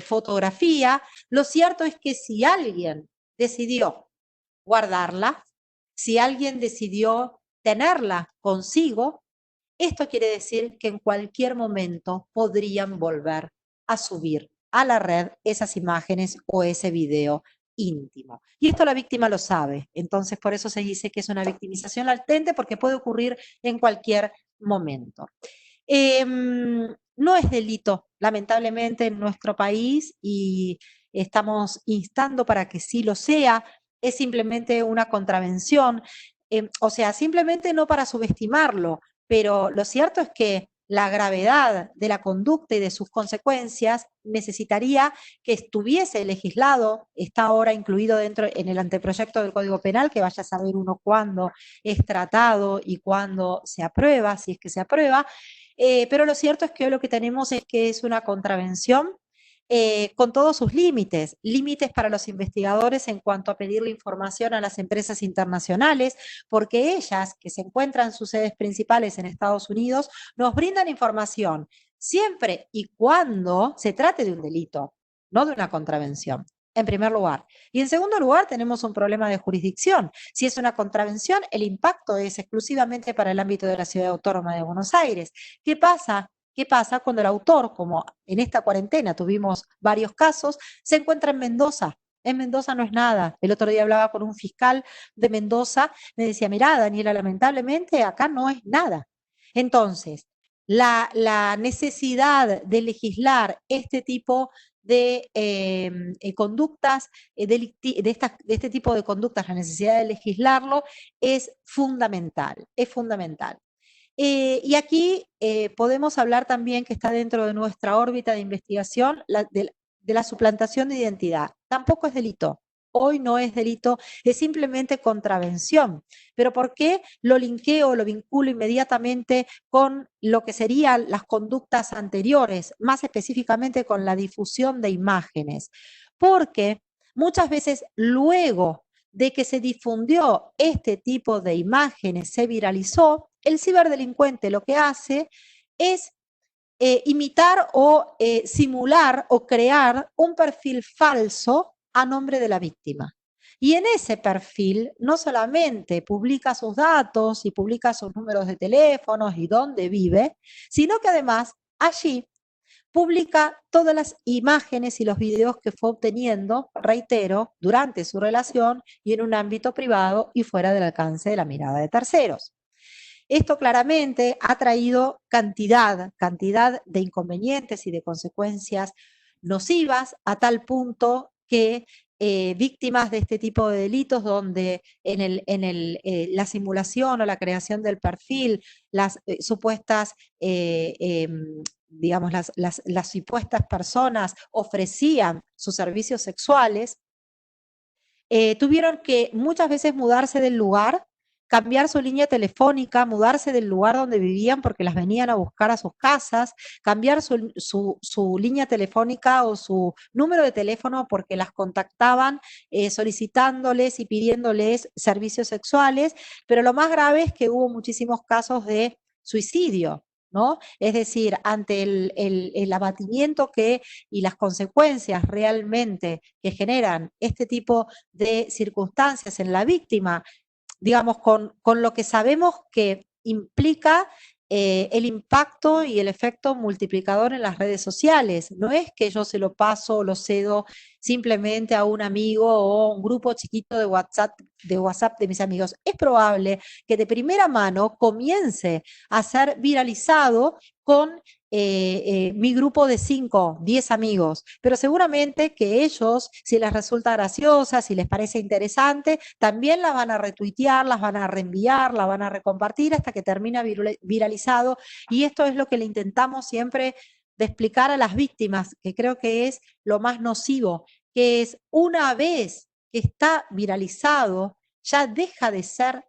[SPEAKER 2] fotografía, lo cierto es que si alguien decidió guardarla, si alguien decidió tenerla consigo, esto quiere decir que en cualquier momento podrían volver a subir a la red esas imágenes o ese video íntimo. Y esto la víctima lo sabe, entonces por eso se dice que es una victimización latente porque puede ocurrir en cualquier momento. No es delito, lamentablemente, en nuestro país y estamos instando para que sí lo sea, es simplemente una contravención, o sea, simplemente no para subestimarlo, pero lo cierto es que la gravedad de la conducta y de sus consecuencias necesitaría que estuviese legislado, está ahora incluido dentro en el anteproyecto del Código Penal, que vaya a saber uno cuándo es tratado y cuándo se aprueba, si es que se aprueba, pero lo cierto es que hoy lo que tenemos es que es una contravención con todos sus límites, límites para los investigadores en cuanto a pedirle información a las empresas internacionales, porque ellas, que se encuentran sus sedes principales en Estados Unidos, nos brindan información siempre y cuando se trate de un delito, no de una contravención, en primer lugar. Y en segundo lugar, tenemos un problema de jurisdicción. Si es una contravención, el impacto es exclusivamente para el ámbito de la Ciudad Autónoma de Buenos Aires. ¿Qué pasa? ¿Qué pasa cuando el autor, como en esta cuarentena tuvimos varios casos, se encuentra en Mendoza? En Mendoza no es nada. El otro día hablaba con un fiscal de Mendoza, me decía, mirá, Daniela, lamentablemente acá no es nada. Entonces, la necesidad de legislar este tipo de conductas, de este tipo de conductas, la necesidad de legislarlo es fundamental, es fundamental. Y aquí podemos hablar también que está dentro de nuestra órbita de investigación de la suplantación de identidad. Tampoco es delito. Hoy no es delito, es simplemente contravención. ¿Pero por qué lo linkeo, lo vinculo inmediatamente con lo que serían las conductas anteriores, más específicamente con la difusión de imágenes? Porque muchas veces luego de que se difundió este tipo de imágenes, se viralizó, el ciberdelincuente lo que hace es imitar o simular o crear un perfil falso a nombre de la víctima. Y en ese perfil no solamente publica sus datos y publica sus números de teléfonos y dónde vive, sino que además allí publica todas las imágenes y los videos que fue obteniendo, reitero, durante su relación y en un ámbito privado y fuera del alcance de la mirada de terceros. Esto claramente ha traído cantidad de inconvenientes y de consecuencias nocivas a tal punto que víctimas de este tipo de delitos donde la simulación o la creación del perfil, las supuestas, digamos, las supuestas personas ofrecían sus servicios sexuales, tuvieron que muchas veces mudarse del lugar, cambiar su línea telefónica, mudarse del lugar donde vivían porque las venían a buscar a sus casas, cambiar su línea telefónica o su número de teléfono porque las contactaban solicitándoles y pidiéndoles servicios sexuales, pero lo más grave es que hubo muchísimos casos de suicidio, ¿no? Es decir, ante el abatimiento y las consecuencias realmente que generan este tipo de circunstancias en la víctima, digamos, con lo que sabemos que implica el impacto y el efecto multiplicador en las redes sociales. No es que yo se lo paso o lo cedo simplemente a un amigo o un grupo chiquito de WhatsApp de mis amigos. Es probable que de primera mano comience a ser viralizado con mi grupo de 5, 10 amigos, pero seguramente que ellos, si les resulta graciosa, si les parece interesante, también la van a retuitear, las van a reenviar, la van a recompartir hasta que termina viralizado, y esto es lo que le intentamos siempre de explicar a las víctimas, que creo que es lo más nocivo, que es una vez que está viralizado, ya deja de ser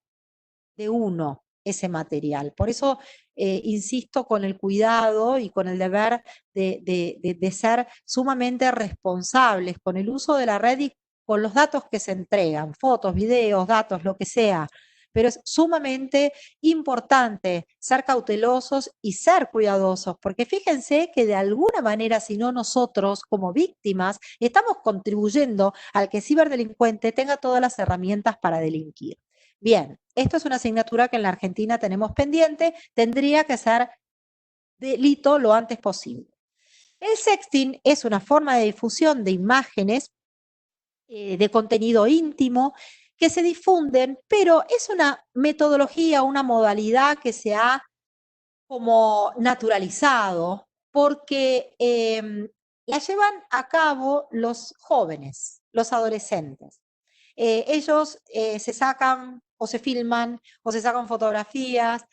[SPEAKER 2] de uno ese material. Por eso insisto con el cuidado y con el deber de ser sumamente responsables con el uso de la red y con los datos que se entregan, fotos, videos, datos, lo que sea. Pero es sumamente importante ser cautelosos y ser cuidadosos, porque fíjense que de alguna manera, si no nosotros como víctimas, estamos contribuyendo al que el ciberdelincuente tenga todas las herramientas para delinquir. Bien, esto es una asignatura que en la Argentina tenemos pendiente, tendría que ser delito lo antes posible. El sexting es una forma de difusión de imágenes de contenido íntimo que se difunden, pero es una metodología, una modalidad que se ha como naturalizado porque la llevan a cabo los jóvenes, los adolescentes. Ellos se sacan o se filman o se sacan fotografías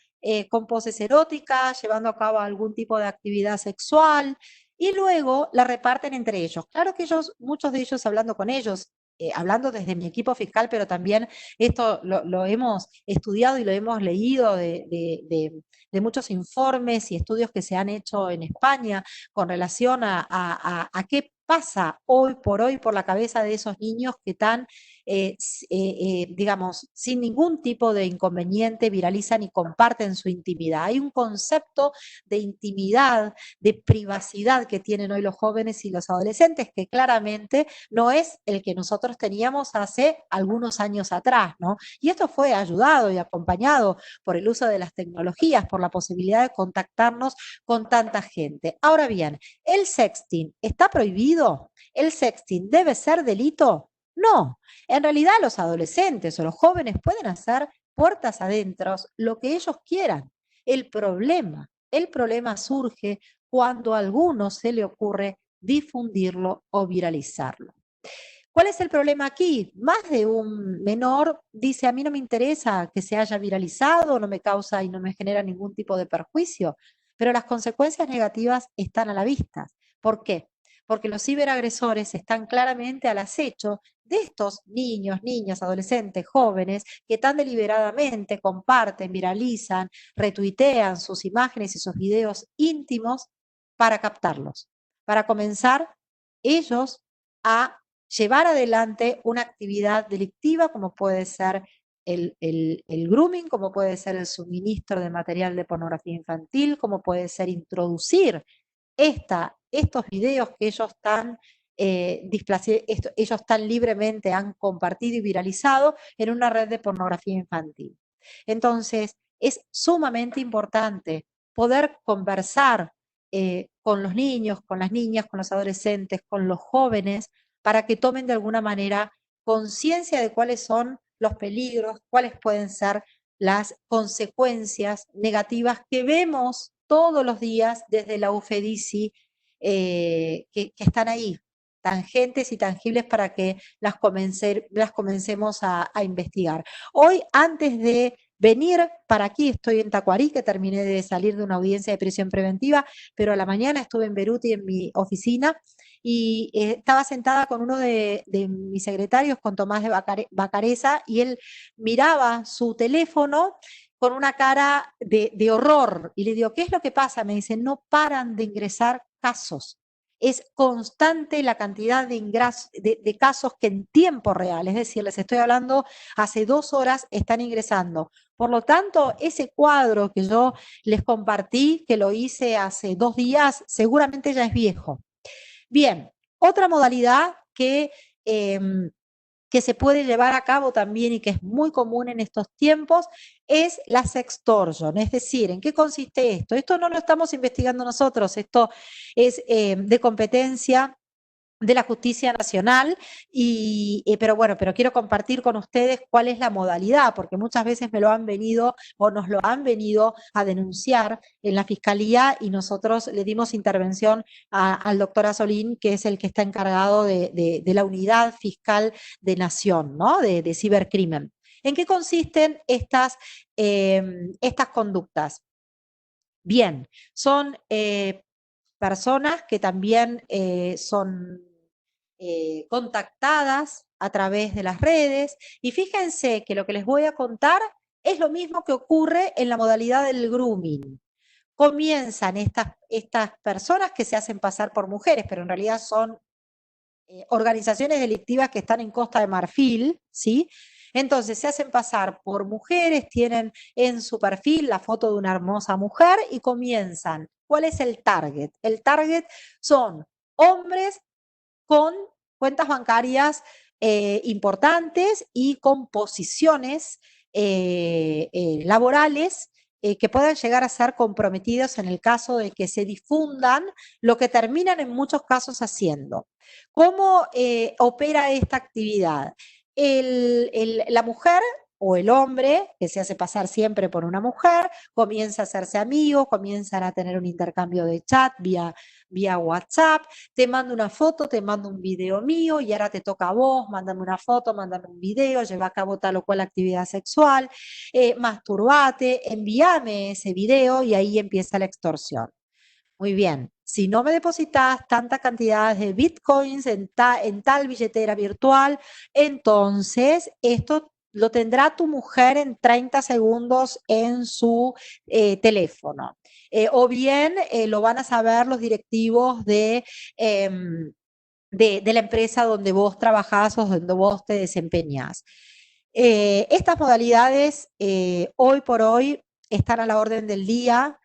[SPEAKER 2] con poses eróticas, llevando a cabo algún tipo de actividad sexual y luego la reparten entre ellos. Claro que ellos, muchos de ellos hablando con ellos, hablando desde mi equipo fiscal, pero también esto lo hemos estudiado y lo hemos leído de muchos informes y estudios que se han hecho en España con relación a qué pasa hoy por la cabeza de esos niños que están, digamos, sin ningún tipo de inconveniente, viralizan y comparten su intimidad. Hay un concepto de intimidad, de privacidad que tienen hoy los jóvenes y los adolescentes, que claramente no es el que nosotros teníamos hace algunos años atrás, ¿no? Y esto fue ayudado y acompañado por el uso de las tecnologías, por la posibilidad de contactarnos con tanta gente. Ahora bien, ¿el sexting está prohibido? ¿El sexting debe ser delito? No, en realidad los adolescentes o los jóvenes pueden hacer puertas adentro lo que ellos quieran. El problema surge cuando a alguno se le ocurre difundirlo o viralizarlo. ¿Cuál es el problema aquí? Más de un menor dice, a mí no me interesa que se haya viralizado, no me causa y no me genera ningún tipo de perjuicio, pero las consecuencias negativas están a la vista. ¿Por qué? Porque los ciberagresores están claramente al acecho de estos niños, niñas, adolescentes, jóvenes, que tan deliberadamente comparten, viralizan, retuitean sus imágenes y sus videos íntimos para captarlos, para comenzar ellos a llevar adelante una actividad delictiva como puede ser el grooming, como puede ser el suministro de material de pornografía infantil, como puede ser introducir estos videos que ellos ellos tan libremente han compartido y viralizado en una red de pornografía infantil. Entonces, es sumamente importante poder conversar con los niños, con las niñas, con los adolescentes, con los jóvenes, para que tomen de alguna manera conciencia de cuáles son los peligros, cuáles pueden ser las consecuencias negativas que vemos todos los días desde la UFEDICI, que están ahí, tangentes y tangibles para que las comencemos a investigar. Hoy, antes de venir para aquí, estoy en Tacuarí, que terminé de salir de una audiencia de prisión preventiva, pero a la mañana estuve en Beruti en mi oficina y estaba sentada con uno de mis secretarios, con Tomás de Bacareza, y él miraba su teléfono con una cara de horror. Y le digo, ¿qué es lo que pasa? Me dice, no paran de ingresar casos. Es constante la cantidad de casos que en tiempo real, es decir, les estoy hablando, hace 2 horas están ingresando. Por lo tanto, ese cuadro que yo les compartí, que lo hice hace 2 días, seguramente ya es viejo. Bien, otra modalidad que se puede llevar a cabo también y que es muy común en estos tiempos es la sextorsion. Es decir, ¿en qué consiste esto? Esto no lo estamos investigando nosotros, esto es de competencia de la justicia nacional, pero bueno, pero quiero compartir con ustedes cuál es la modalidad, porque muchas veces me lo han venido o nos lo han venido a denunciar en la fiscalía y nosotros le dimos intervención al doctor Asolín, que es el que está encargado de la unidad fiscal de Nación, ¿no? De cibercrimen. ¿En qué consisten estas conductas? Bien, son personas que también son contactadas a través de las redes, y fíjense que lo que les voy a contar es lo mismo que ocurre en la modalidad del grooming. Comienzan estas personas que se hacen pasar por mujeres, pero en realidad son organizaciones delictivas que están en Costa de Marfil, ¿sí? Entonces se hacen pasar por mujeres, tienen en su perfil la foto de una hermosa mujer y comienzan. ¿Cuál es el target? El target son hombres con cuentas bancarias importantes y con posiciones laborales que puedan llegar a ser comprometidos en el caso de que se difundan lo que terminan en muchos casos haciendo. ¿Cómo opera esta actividad? La mujer o el hombre, que se hace pasar siempre por una mujer, comienza a hacerse amigo, comienzan a tener un intercambio de chat vía WhatsApp, te mando una foto, te mando un video mío y ahora te toca a vos, mándame una foto, mándame un video, lleva a cabo tal o cual actividad sexual, masturbate, envíame ese video y ahí empieza la extorsión. Muy bien, si no me depositas tanta cantidad de bitcoins en tal billetera virtual, entonces esto lo tendrá tu mujer en 30 segundos en su teléfono. O bien lo van a saber los directivos de la empresa donde vos trabajás o donde vos te desempeñás. Estas modalidades hoy por hoy están a la orden del día.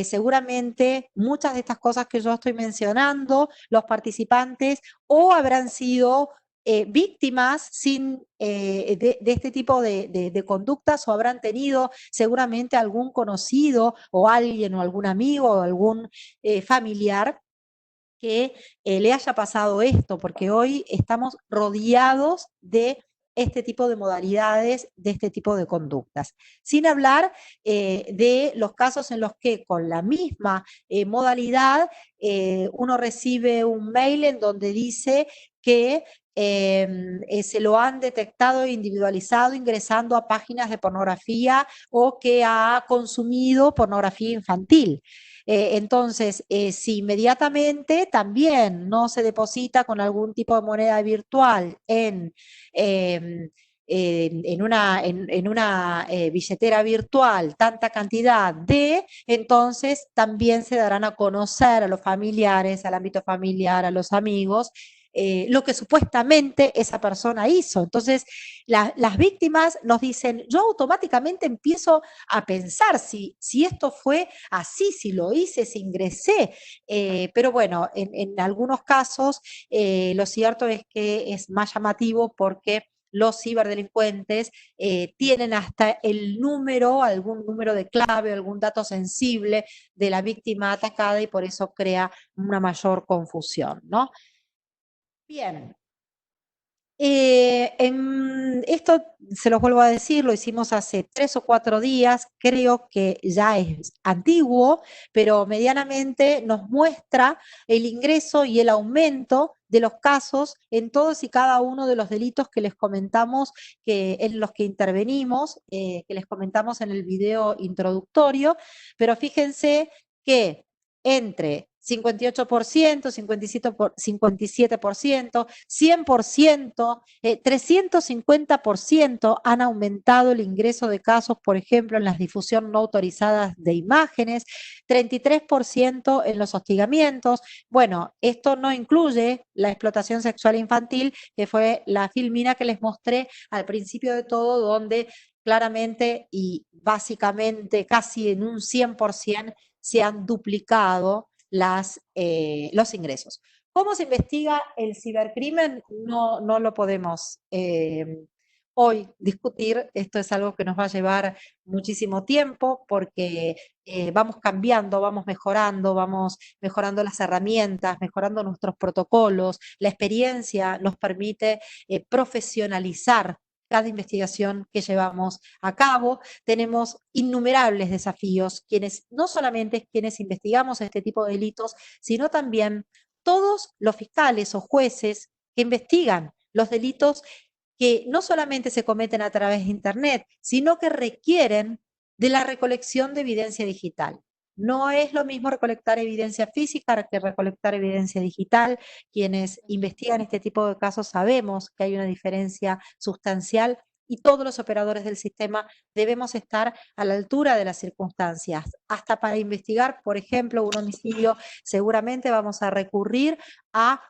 [SPEAKER 2] Seguramente muchas de estas cosas que yo estoy mencionando, los participantes o habrán sido víctimas de este tipo de conductas o habrán tenido seguramente algún conocido o alguien o algún amigo o algún familiar que le haya pasado esto, porque hoy estamos rodeados de este tipo de modalidades, de este tipo de conductas. Sin hablar de los casos en los que con la misma modalidad uno recibe un mail en donde dice que se lo han detectado e individualizado ingresando a páginas de pornografía o que ha consumido pornografía infantil. Entonces, si inmediatamente también no se deposita con algún tipo de moneda virtual en una billetera virtual tanta cantidad entonces también se darán a conocer a los familiares, al ámbito familiar, a los amigos, lo que supuestamente esa persona hizo. Entonces, las víctimas nos dicen, yo automáticamente empiezo a pensar si esto fue así, si lo hice, si ingresé. Pero bueno, en algunos casos lo cierto es que es más llamativo porque los ciberdelincuentes tienen hasta el número, algún número de clave, algún dato sensible de la víctima atacada y por eso crea una mayor confusión, ¿no? Bien. Esto se los vuelvo a decir, lo hicimos hace 3 o 4 días, creo que ya es antiguo, pero medianamente nos muestra el ingreso y el aumento de los casos en todos y cada uno de los delitos que les comentamos, en los que intervenimos, que les comentamos en el video introductorio, pero fíjense que entre 58%, 57%, 100%, 350% han aumentado el ingreso de casos, por ejemplo, en la difusión no autorizadas de imágenes, 33% en los hostigamientos. Bueno, esto no incluye la explotación sexual infantil, que fue la filmina que les mostré al principio de todo, donde claramente y básicamente casi en un 100% se han duplicado los ingresos. ¿Cómo se investiga el cibercrimen? No lo podemos hoy discutir. Esto es algo que nos va a llevar muchísimo tiempo porque vamos cambiando, vamos mejorando las herramientas, mejorando nuestros protocolos. La experiencia nos permite profesionalizar cada investigación que llevamos a cabo. Tenemos innumerables desafíos, no solamente quienes investigamos este tipo de delitos, sino también todos los fiscales o jueces que investigan los delitos que no solamente se cometen a través de Internet, sino que requieren de la recolección de evidencia digital. No es lo mismo recolectar evidencia física que recolectar evidencia digital. Quienes investigan este tipo de casos sabemos que hay una diferencia sustancial y todos los operadores del sistema debemos estar a la altura de las circunstancias. Hasta para investigar, por ejemplo, un homicidio, seguramente vamos a recurrir a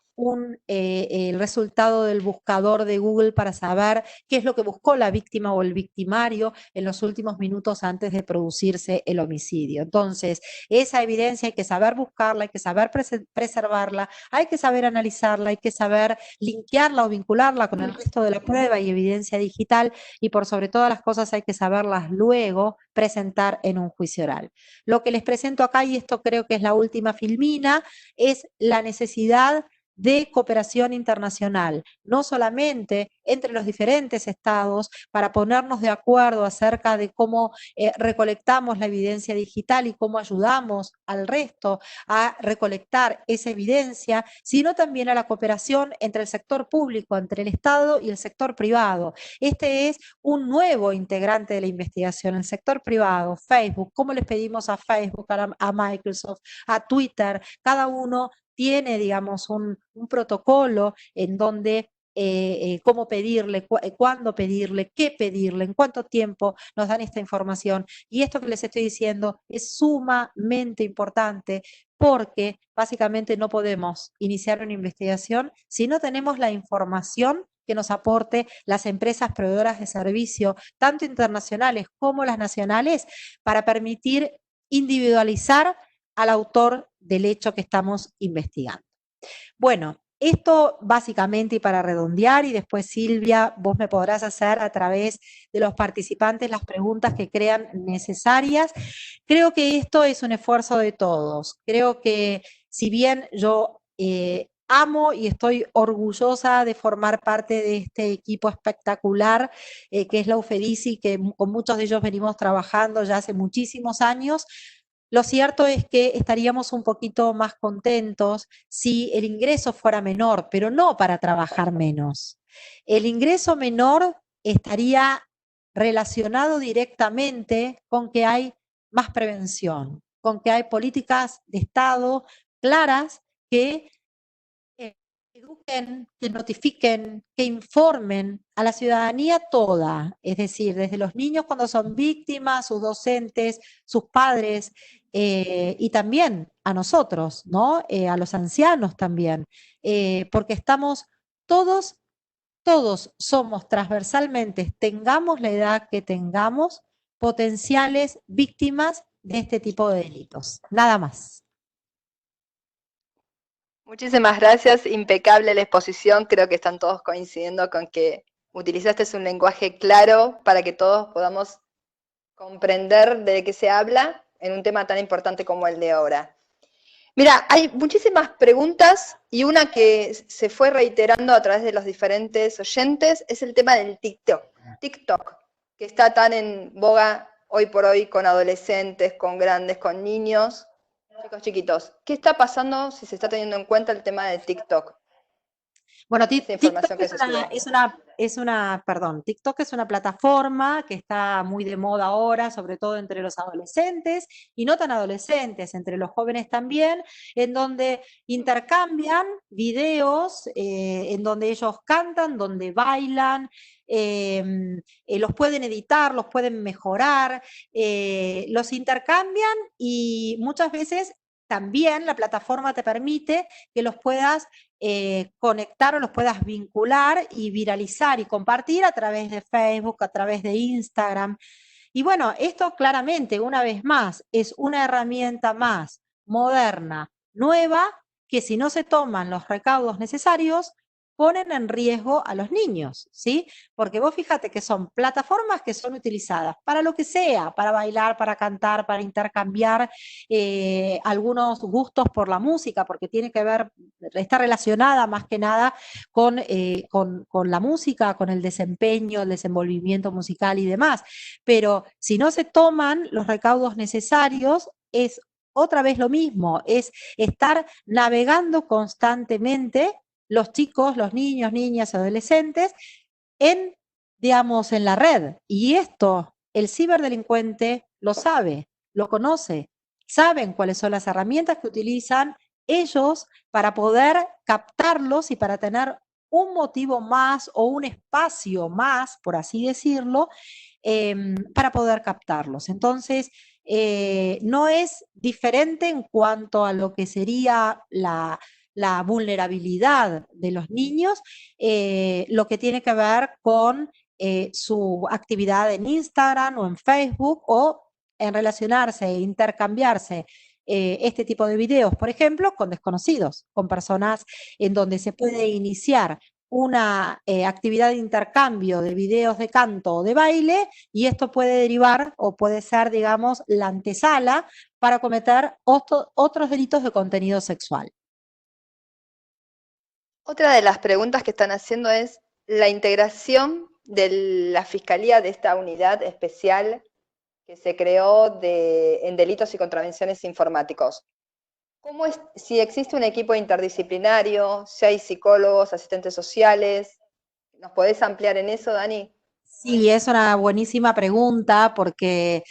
[SPEAKER 2] el resultado del buscador de Google para saber qué es lo que buscó la víctima o el victimario en los últimos minutos antes de producirse el homicidio. Entonces, esa evidencia hay que saber buscarla, hay que saber preservarla, hay que saber analizarla, hay que saber linkearla o vincularla con el resto de la prueba y evidencia digital, y por sobre todas las cosas hay que saberlas luego presentar en un juicio oral. Lo que les presento acá, y esto creo que es la última filmina, es la necesidad de cooperación internacional, no solamente entre los diferentes estados para ponernos de acuerdo acerca de cómo recolectamos la evidencia digital y cómo ayudamos al resto a recolectar esa evidencia, sino también a la cooperación entre el sector público, entre el Estado y el sector privado. Este es un nuevo integrante de la investigación, el sector privado, Facebook. ¿Cómo les pedimos a Facebook, a Microsoft, a Twitter? Cada uno tiene, digamos, un protocolo en donde cómo pedirle, cuándo pedirle, qué pedirle, en cuánto tiempo nos dan esta información. Y esto que les estoy diciendo es sumamente importante porque básicamente no podemos iniciar una investigación si no tenemos la información que nos aporte las empresas proveedoras de servicio, tanto internacionales como las nacionales, para permitir individualizar al autor del hecho que estamos investigando. Bueno, esto básicamente, y para redondear, y después Silvia, vos me podrás hacer a través de los participantes las preguntas que crean necesarias. Creo que esto es un esfuerzo de todos. Creo que si bien yo amo y estoy orgullosa de formar parte de este equipo espectacular que es la UFEDICI, que con muchos de ellos venimos trabajando ya hace muchísimos años, lo cierto es que estaríamos un poquito más contentos si el ingreso fuera menor, pero no para trabajar menos. El ingreso menor estaría relacionado directamente con que hay más prevención, con que hay políticas de Estado claras que eduquen, que notifiquen, que informen a la ciudadanía toda, es decir, desde los niños cuando son víctimas, sus docentes, sus padres, y también a nosotros, ¿no? A los ancianos también, porque estamos todos somos transversalmente, tengamos la edad que tengamos, potenciales víctimas de este tipo de delitos. Nada más.
[SPEAKER 4] Muchísimas gracias, impecable la exposición, creo que están todos coincidiendo con que utilizaste un lenguaje claro para que todos podamos comprender de qué se habla en un tema tan importante como el de ahora. Mira, hay muchísimas preguntas y una que se fue reiterando a través de los diferentes oyentes es el tema del TikTok, que está tan en boga hoy por hoy con adolescentes, con grandes, con niños. Chicos chiquitos, ¿qué está pasando si se está teniendo en cuenta el tema de TikTok?
[SPEAKER 2] Bueno, TikTok es una plataforma que está muy de moda ahora, sobre todo entre los adolescentes y no tan adolescentes, entre los jóvenes también, en donde intercambian videos, en donde ellos cantan, donde bailan, los pueden editar, los pueden mejorar, los intercambian y muchas veces también la plataforma te permite que los puedas conectar o los puedas vincular y viralizar y compartir a través de Facebook, a través de Instagram. Y bueno, esto claramente, una vez más, es una herramienta más moderna, nueva, que si no se toman los recaudos necesarios, ponen en riesgo a los niños, ¿sí? Porque vos fíjate que son plataformas que son utilizadas para lo que sea, para bailar, para cantar, para intercambiar algunos gustos por la música, porque tiene que ver, está relacionada más que nada con la música, con el desempeño, el desenvolvimiento musical y demás. Pero si no se toman los recaudos necesarios, es otra vez lo mismo, es estar navegando constantemente los chicos, los niños, niñas, adolescentes, digamos, en la red. Y esto, el ciberdelincuente lo sabe, lo conoce, saben cuáles son las herramientas que utilizan ellos para poder captarlos y para tener un motivo más o un espacio más, por así decirlo, para poder captarlos. Entonces, no es diferente en cuanto a lo que sería la vulnerabilidad de los niños, lo que tiene que ver con su actividad en Instagram o en Facebook o en relacionarse e intercambiarse este tipo de videos, por ejemplo, con desconocidos, con personas en donde se puede iniciar una actividad de intercambio de videos de canto o de baile, y esto puede derivar o puede ser, digamos, la antesala para cometer otros delitos de contenido sexual.
[SPEAKER 4] Otra de las preguntas que están haciendo es la integración de la Fiscalía de esta unidad especial que se creó en delitos y contravenciones informáticos. ¿Cómo es, si existe un equipo interdisciplinario, si hay psicólogos, asistentes sociales? ¿Nos podés ampliar en eso, Dani?
[SPEAKER 2] Sí, es una buenísima pregunta porque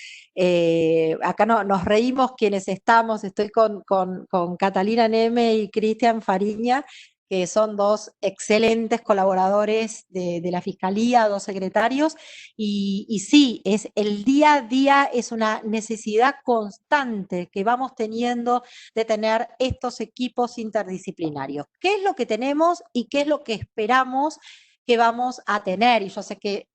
[SPEAKER 2] acá nos reímos quienes estamos, estoy con Catalina Neme y Cristian Fariña, que son dos excelentes colaboradores de la Fiscalía, dos secretarios, y sí, es el día a día es una necesidad constante que vamos teniendo de tener estos equipos interdisciplinarios. ¿Qué es lo que tenemos y qué es lo que esperamos que vamos a tener? Y yo sé que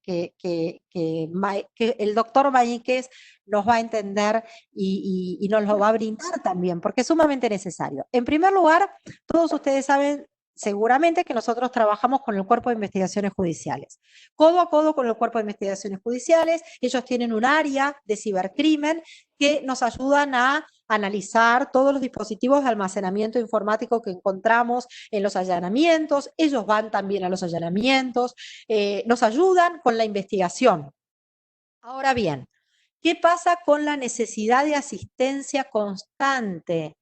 [SPEAKER 2] el doctor Maíquez nos va a entender y nos lo va a brindar también, porque es sumamente necesario. En primer lugar, todos ustedes saben seguramente que nosotros trabajamos con el Cuerpo de Investigaciones Judiciales, codo a codo con el Cuerpo de Investigaciones Judiciales. Ellos tienen un área de cibercrimen que nos ayudan a analizar todos los dispositivos de almacenamiento informático que encontramos en los allanamientos. Ellos van también a los allanamientos, nos ayudan con la investigación. Ahora bien, ¿qué pasa con la necesidad de asistencia constante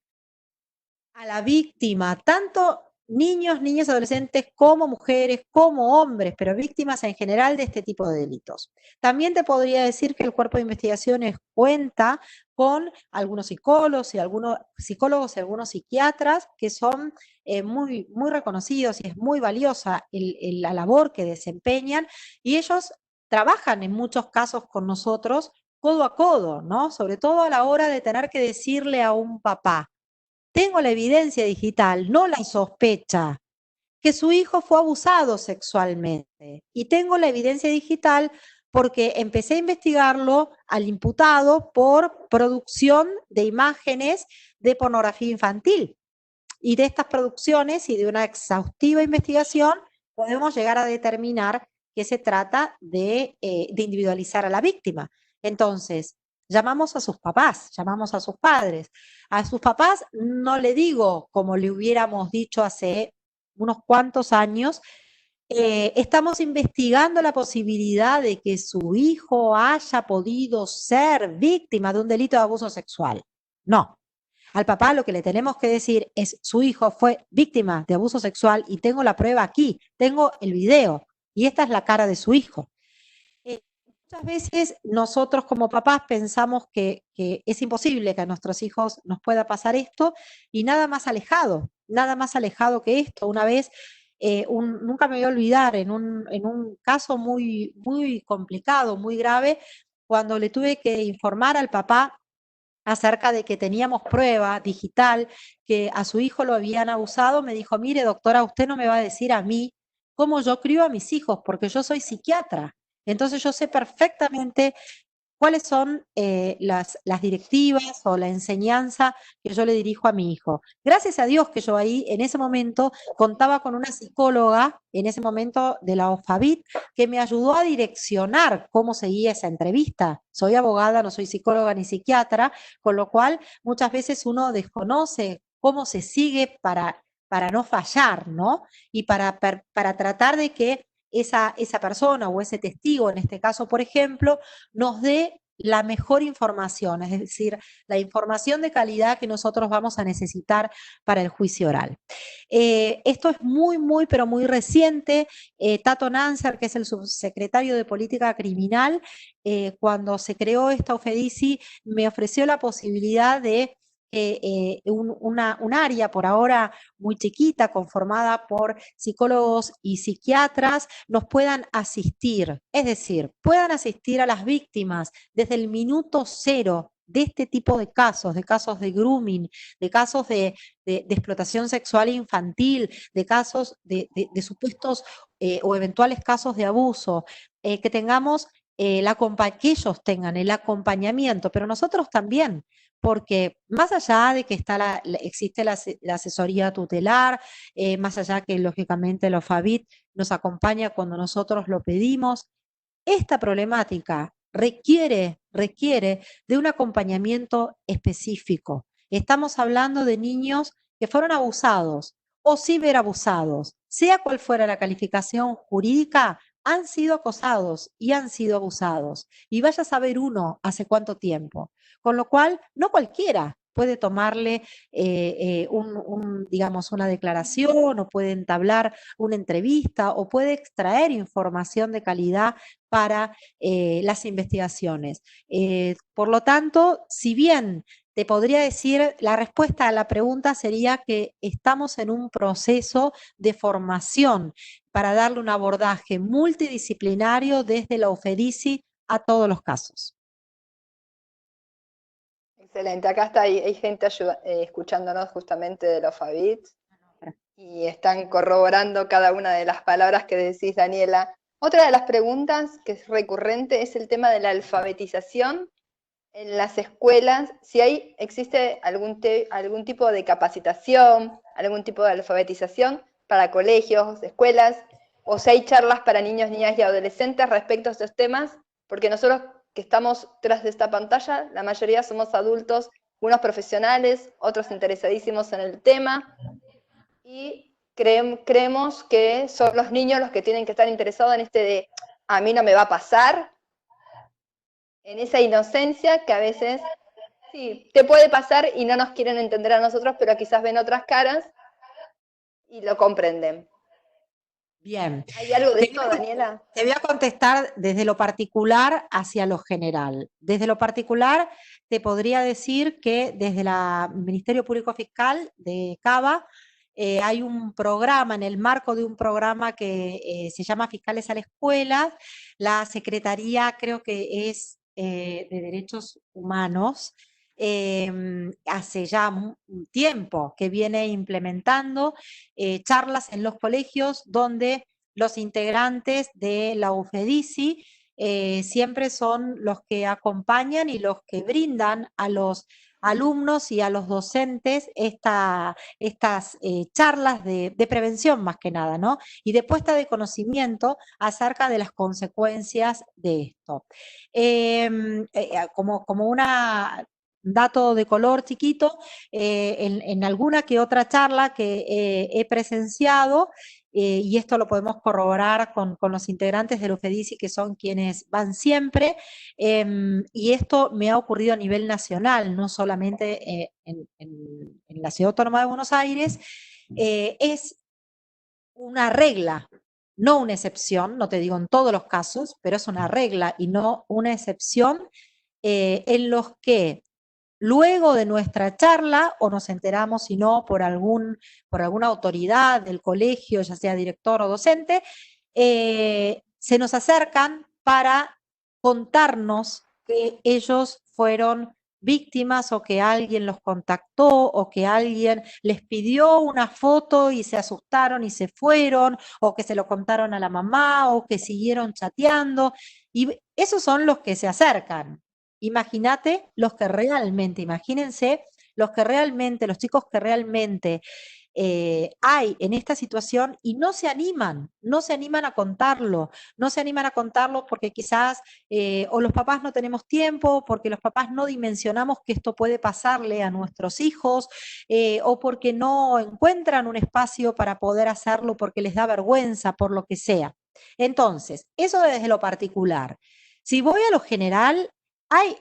[SPEAKER 2] a la víctima? Tanto niños, niñas, adolescentes, como mujeres, como hombres, pero víctimas en general de este tipo de delitos. También te podría decir que el Cuerpo de Investigaciones cuenta con algunos psicólogos y algunos psiquiatras que son muy, muy reconocidos, y es muy valiosa la labor que desempeñan, y ellos trabajan en muchos casos con nosotros codo a codo, ¿no? Sobre todo a la hora de tener que decirle a un papá: tengo la evidencia digital, no la sospecha, que su hijo fue abusado sexualmente. Y tengo la evidencia digital porque empecé a investigarlo al imputado por producción de imágenes de pornografía infantil. Y de estas producciones y de una exhaustiva investigación podemos llegar a determinar que se trata de individualizar a la víctima. Entonces, llamamos a sus papás, llamamos a sus padres. A sus papás no le digo como le hubiéramos dicho hace unos cuantos años: estamos investigando la posibilidad de que su hijo haya podido ser víctima de un delito de abuso sexual. No. Al papá lo que le tenemos que decir es: su hijo fue víctima de abuso sexual y tengo la prueba aquí, tengo el video y esta es la cara de su hijo. Muchas veces nosotros como papás pensamos que es imposible que a nuestros hijos nos pueda pasar esto, y nada más alejado que esto. Una vez, nunca me voy a olvidar, en un caso muy, muy complicado, muy grave, cuando le tuve que informar al papá acerca de que teníamos prueba digital que a su hijo lo habían abusado, me dijo: mire, doctora, usted no me va a decir a mí cómo yo crío a mis hijos, porque yo soy psiquiatra. Entonces yo sé perfectamente cuáles son las directivas o la enseñanza que yo le dirijo a mi hijo. Gracias a Dios que yo ahí, en ese momento, contaba con una psicóloga, en ese momento de la OFABIT, que me ayudó a direccionar cómo seguía esa entrevista. Soy abogada, no soy psicóloga ni psiquiatra, con lo cual muchas veces uno desconoce cómo se sigue para no fallar, ¿no? Y para tratar de que esa persona o ese testigo, en este caso, por ejemplo, nos dé la mejor información, es decir, la información de calidad que nosotros vamos a necesitar para el juicio oral. Esto es muy, pero muy reciente. Tato Nanser, que es el subsecretario de Política Criminal, cuando se creó esta OFEDICI, me ofreció la posibilidad de un área por ahora muy chiquita, conformada por psicólogos y psiquiatras, nos puedan asistir, es decir, puedan asistir a las víctimas desde el minuto cero de este tipo de casos de grooming, de casos de explotación sexual infantil, de casos de supuestos o eventuales casos de abuso, que tengamos que ellos tengan el acompañamiento, pero nosotros también, porque más allá de que existe la asesoría tutelar, más allá que lógicamente el OFABIT nos acompaña cuando nosotros lo pedimos, esta problemática requiere de un acompañamiento específico. Estamos hablando de niños que fueron abusados o ciberabusados, sea cual fuera la calificación jurídica, han sido acosados y han sido abusados. Y vaya a saber uno hace cuánto tiempo. Con lo cual, no cualquiera puede tomarle digamos, una declaración o puede entablar una entrevista o puede extraer información de calidad para las investigaciones. Por lo tanto, si bien te podría decir, la respuesta a la pregunta sería que estamos en un proceso de formación para darle un abordaje multidisciplinario desde la OFEDICI a todos los casos.
[SPEAKER 4] Excelente, acá hay gente escuchándonos justamente de la OFABIT y están corroborando cada una de las palabras que decís, Daniela. Otra de las preguntas que es recurrente es el tema de la alfabetización en las escuelas, si existe algún tipo de capacitación, algún tipo de alfabetización para colegios, escuelas, o si hay charlas para niños, niñas y adolescentes respecto a estos temas, porque nosotros que estamos tras de esta pantalla, la mayoría somos adultos, unos profesionales, otros interesadísimos en el tema, y creemos que son los niños los que tienen que estar interesados en de a mí no me va a pasar, en esa inocencia que a veces sí, te puede pasar y no nos quieren entender a nosotros, pero quizás ven otras caras y lo comprenden.
[SPEAKER 2] Bien.
[SPEAKER 4] ¿Hay algo de esto, Daniela?
[SPEAKER 2] Te voy a contestar desde lo particular hacia lo general. Desde lo particular, te podría decir que desde el Ministerio Público Fiscal de Cava hay un programa, en el marco de un programa que se llama Fiscales a la Escuela, la Secretaría, creo que es de Derechos Humanos, hace ya un tiempo que viene implementando charlas en los colegios donde los integrantes de la UFEDICI siempre son los que acompañan y los que brindan a los alumnos y a los docentes estas charlas de prevención más que nada, ¿no? Y de puesta de conocimiento acerca de las consecuencias de esto. Como una dato de color chiquito, en alguna que otra charla que he presenciado, y esto lo podemos corroborar con los integrantes del UFEDICI, que son quienes van siempre, y esto me ha ocurrido a nivel nacional, no solamente en la Ciudad Autónoma de Buenos Aires, es una regla, no una excepción, no te digo en todos los casos, pero es una regla y no una excepción, en los que luego de nuestra charla, o nos enteramos, si no, por alguna autoridad del colegio, ya sea director o docente, se nos acercan para contarnos que ellos fueron víctimas o que alguien los contactó o que alguien les pidió una foto y se asustaron y se fueron, o que se lo contaron a la mamá o que siguieron chateando. Y esos son los que se acercan. Imagínense los chicos que realmente hay en esta situación y no se animan a contarlo, porque quizás o los papás no tenemos tiempo, porque los papás no dimensionamos que esto puede pasarle a nuestros hijos, o porque no encuentran un espacio para poder hacerlo porque les da vergüenza, por lo que sea. Entonces, eso desde lo particular. Si voy a lo general, hay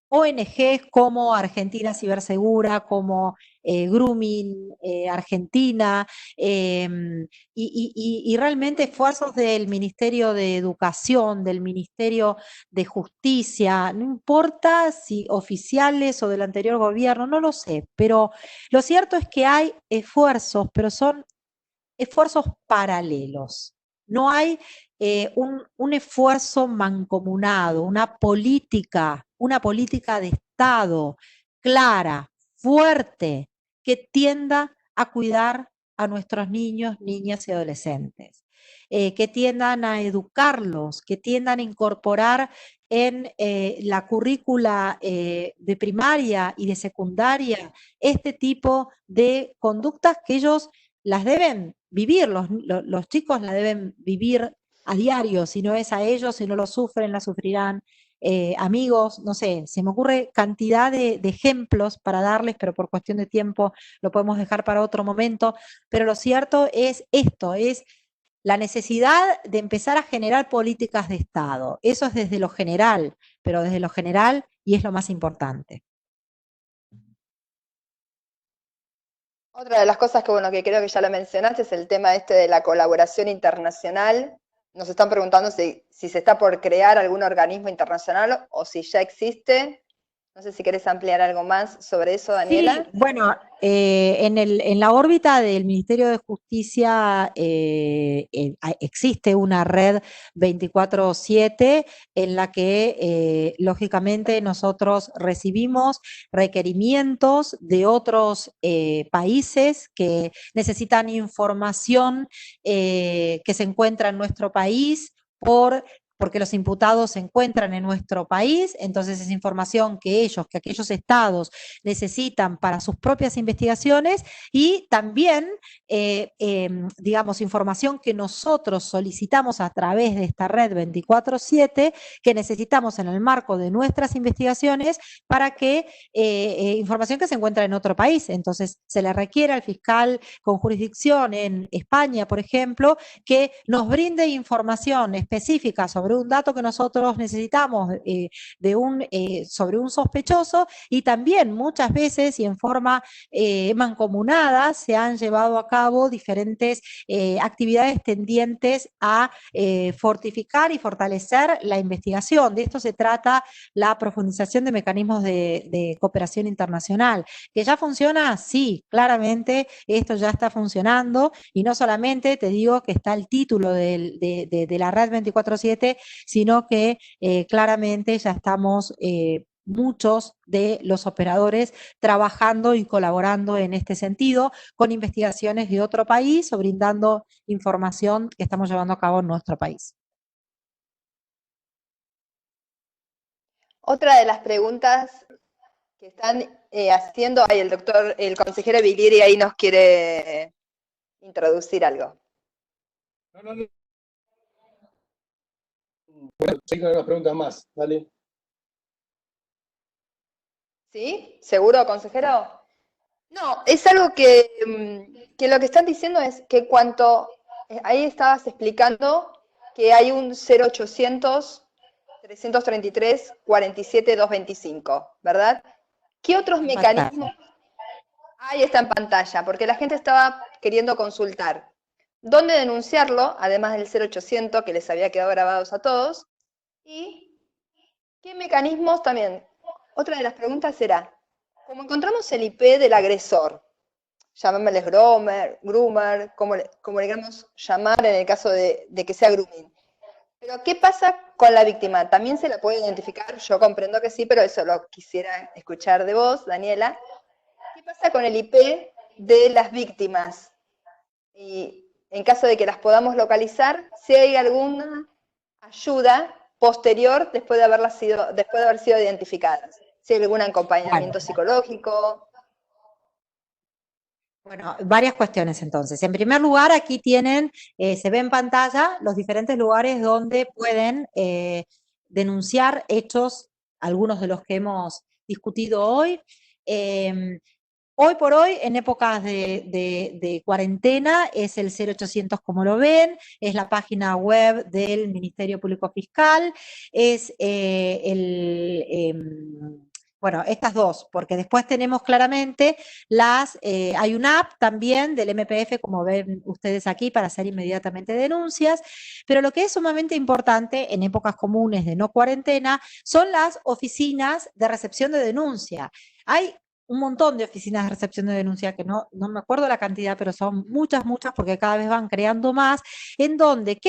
[SPEAKER 2] ONGs como Argentina Cibersegura, como Grooming Argentina, y realmente esfuerzos del Ministerio de Educación, del Ministerio de Justicia, no importa si oficiales o del anterior gobierno, no lo sé, pero lo cierto es que hay esfuerzos, pero son esfuerzos paralelos. No hay un esfuerzo mancomunado, una política de Estado clara, fuerte, que tienda a cuidar a nuestros niños, niñas y adolescentes, que tiendan a educarlos, que tiendan a incorporar en la currícula de primaria y de secundaria este tipo de conductas que ellos las deben vivir, los chicos la deben vivir a diario, si no es a ellos, si no lo sufren, la sufrirán amigos, no sé, se me ocurre cantidad de ejemplos para darles, pero por cuestión de tiempo lo podemos dejar para otro momento, pero lo cierto es esto, es la necesidad de empezar a generar políticas de Estado. Eso es desde lo general, pero desde lo general y es lo más importante.
[SPEAKER 4] Otra de las cosas que, bueno, que creo que ya lo mencionaste es el tema este de la colaboración internacional. Nos están preguntando si se está por crear algún organismo internacional o si ya existe. No sé si querés ampliar algo más sobre eso, Daniela.
[SPEAKER 2] Sí, bueno, en la órbita del Ministerio de Justicia existe una red 24/7 en la que lógicamente nosotros recibimos requerimientos de otros países que necesitan información que se encuentra en nuestro país porque los imputados se encuentran en nuestro país, entonces es información que aquellos estados necesitan para sus propias investigaciones y también, digamos, información que nosotros solicitamos a través de esta red 24/7, que necesitamos en el marco de nuestras investigaciones para que, información que se encuentra en otro país, entonces se le requiere al fiscal con jurisdicción en España, por ejemplo, que nos brinde información específica sobre un dato que nosotros necesitamos sobre un sospechoso y también muchas veces y en forma mancomunada se han llevado a cabo diferentes actividades tendientes a fortificar y fortalecer la investigación. De esto se trata la profundización de mecanismos de cooperación internacional. ¿Que ya funciona? Sí, claramente esto ya está funcionando y no solamente te digo que está el título de la red 24/7, sino que claramente ya estamos muchos de los operadores trabajando y colaborando en este sentido con investigaciones de otro país o brindando información que estamos llevando a cabo en nuestro país.
[SPEAKER 4] Otra de las preguntas que están haciendo, el consejero Viglieri ahí nos quiere introducir algo.
[SPEAKER 1] No. Bueno, seguir con las preguntas más, dale.
[SPEAKER 4] ¿Sí? ¿Seguro, consejero? No, es algo que lo que están diciendo es que ahí estabas explicando que hay un 0800 333 47 225, ¿verdad? ¿Qué otros mecanismos? Ahí está en pantalla, porque la gente estaba queriendo consultar dónde denunciarlo, además del 0800 que les había quedado grabados a todos, y qué mecanismos también. Otra de las preguntas será, como encontramos el IP del agresor, llamémosle groomer, como le queramos llamar en el caso de que sea grooming. Pero, ¿qué pasa con la víctima? ¿También se la puede identificar? Yo comprendo que sí, pero eso lo quisiera escuchar de vos, Daniela. ¿Qué pasa con el IP de las víctimas? Y en caso de que las podamos localizar, si hay alguna ayuda posterior después de haber sido identificadas. Si hay algún acompañamiento psicológico.
[SPEAKER 2] Bueno, varias cuestiones entonces. En primer lugar, aquí tienen, se ve en pantalla los diferentes lugares donde pueden denunciar hechos, algunos de los que hemos discutido hoy. Hoy por hoy, en épocas de cuarentena, es el 0800 como lo ven, es la página web del Ministerio Público Fiscal, es bueno, estas dos, porque después tenemos claramente hay una app también del MPF, como ven ustedes aquí, para hacer inmediatamente denuncias, pero lo que es sumamente importante en épocas comunes de no cuarentena son las oficinas de recepción de denuncia. Hay un montón de oficinas de recepción de denuncia, que no me acuerdo la cantidad, pero son muchas, porque cada vez van creando más, en donde,